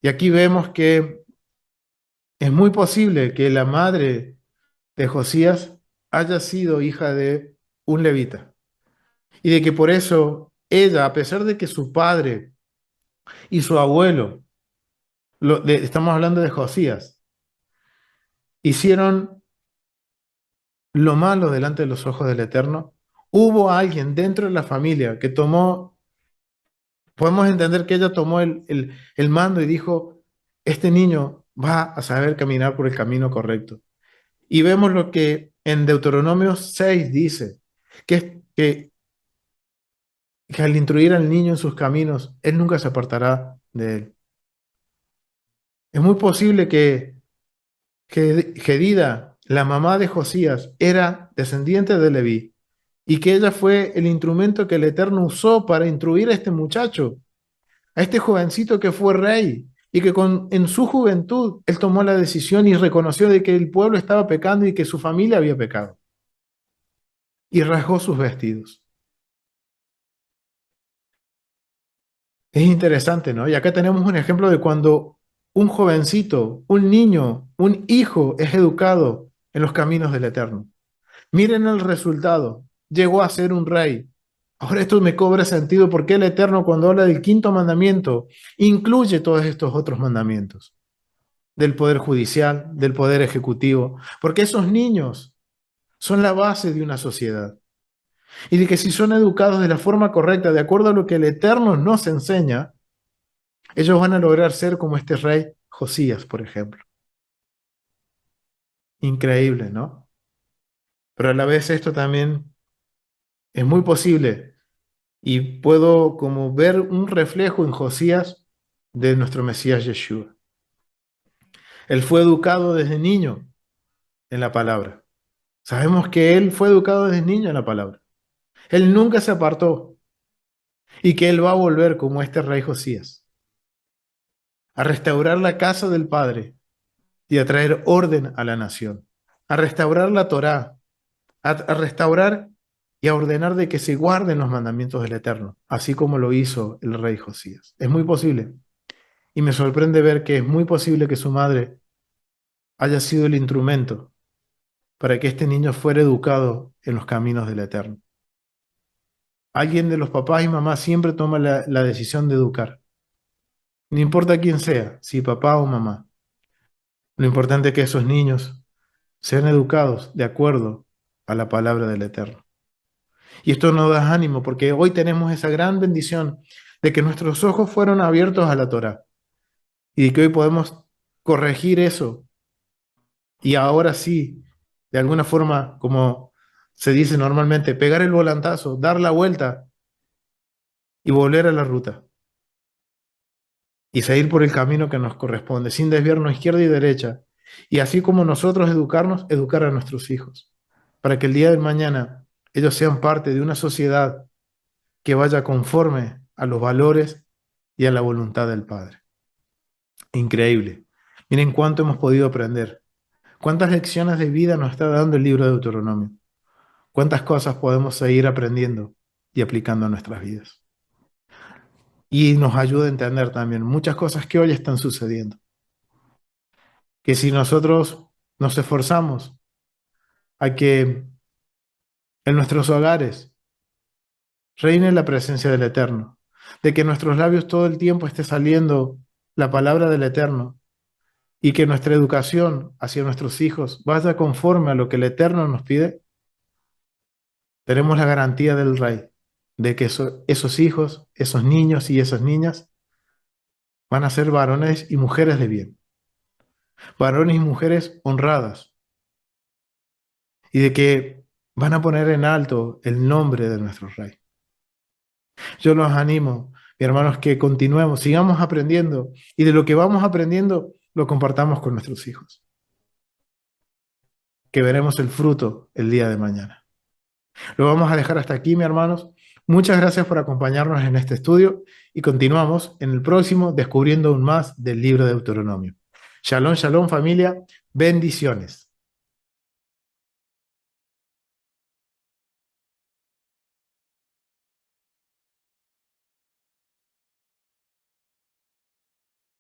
Speaker 1: Y aquí vemos que es muy posible que la madre de Josías haya sido hija de un levita. Y de que por eso ella, a pesar de que su padre y su abuelo, estamos hablando de Josías, hicieron lo malo delante de los ojos del Eterno, hubo alguien dentro de la familia que tomó, podemos entender que ella tomó el mando y dijo, este niño va a saber caminar por el camino correcto. Y vemos lo que en Deuteronomio 6 dice, que al instruir al niño en sus caminos, él nunca se apartará de él. Es muy posible que Gedida, la mamá de Josías, era descendiente de Leví y que ella fue el instrumento que el Eterno usó para instruir a este muchacho, a este jovencito que fue rey y que en su juventud él tomó la decisión y reconoció de que el pueblo estaba pecando y que su familia había pecado y rasgó sus vestidos. Es interesante, ¿no? Y acá tenemos un ejemplo de cuando un jovencito, un niño, un hijo es educado en los caminos del Eterno. Miren el resultado. Llegó a ser un rey. Ahora esto me cobra sentido porque el Eterno cuando habla del quinto mandamiento incluye todos estos otros mandamientos, del poder judicial, del poder ejecutivo, porque esos niños son la base de una sociedad. Y de que si son educados de la forma correcta, de acuerdo a lo que el Eterno nos enseña, ellos van a lograr ser como este rey Josías, por ejemplo. Increíble, ¿no? Pero a la vez esto también es muy posible y puedo como ver un reflejo en Josías de nuestro Mesías Yeshua. Él fue educado desde niño en la palabra. Sabemos que él fue educado desde niño en la palabra. Él nunca se apartó y que él va a volver como este rey Josías, a restaurar la casa del Padre y a traer orden a la nación, a restaurar la Torá, a restaurar y a ordenar de que se guarden los mandamientos del Eterno, así como lo hizo el rey Josías. Es muy posible. Y me sorprende ver que es muy posible que su madre haya sido el instrumento para que este niño fuera educado en los caminos del Eterno. Alguien de los papás y mamás siempre toma la decisión de educar. No importa quién sea, si papá o mamá. Lo importante es que esos niños sean educados de acuerdo a la palabra del Eterno. Y esto nos da ánimo porque hoy tenemos esa gran bendición de que nuestros ojos fueron abiertos a la Torá y de que hoy podemos corregir eso y ahora sí, de alguna forma, como se dice normalmente, pegar el volantazo, dar la vuelta y volver a la ruta y seguir por el camino que nos corresponde, sin desviarnos izquierda y derecha. Y así como nosotros educarnos, educar a nuestros hijos, para que el día de mañana ellos sean parte de una sociedad que vaya conforme a los valores y a la voluntad del Padre. Increíble. Miren cuánto hemos podido aprender, cuántas lecciones de vida nos está dando el libro de Deuteronomio, cuántas cosas podemos seguir aprendiendo y aplicando a nuestras vidas. Y nos ayuda a entender también muchas cosas que hoy están sucediendo, que si nosotros nos esforzamos a que en nuestros hogares reine la presencia del Eterno, de que en nuestros labios todo el tiempo esté saliendo la palabra del Eterno y que nuestra educación hacia nuestros hijos vaya conforme a lo que el Eterno nos pide, tenemos la garantía del Rey de que esos hijos, esos niños y esas niñas van a ser varones y mujeres de bien, varones y mujeres honradas, y de que van a poner en alto el nombre de nuestro Rey. Yo los animo, mis hermanos, que continuemos, sigamos aprendiendo y de lo que vamos aprendiendo lo compartamos con nuestros hijos, que veremos el fruto el día de mañana. Lo vamos a dejar hasta aquí, mis hermanos. Muchas gracias por acompañarnos en este estudio y continuamos en el próximo descubriendo aún más del libro de Deuteronomio. Shalom, shalom familia, bendiciones.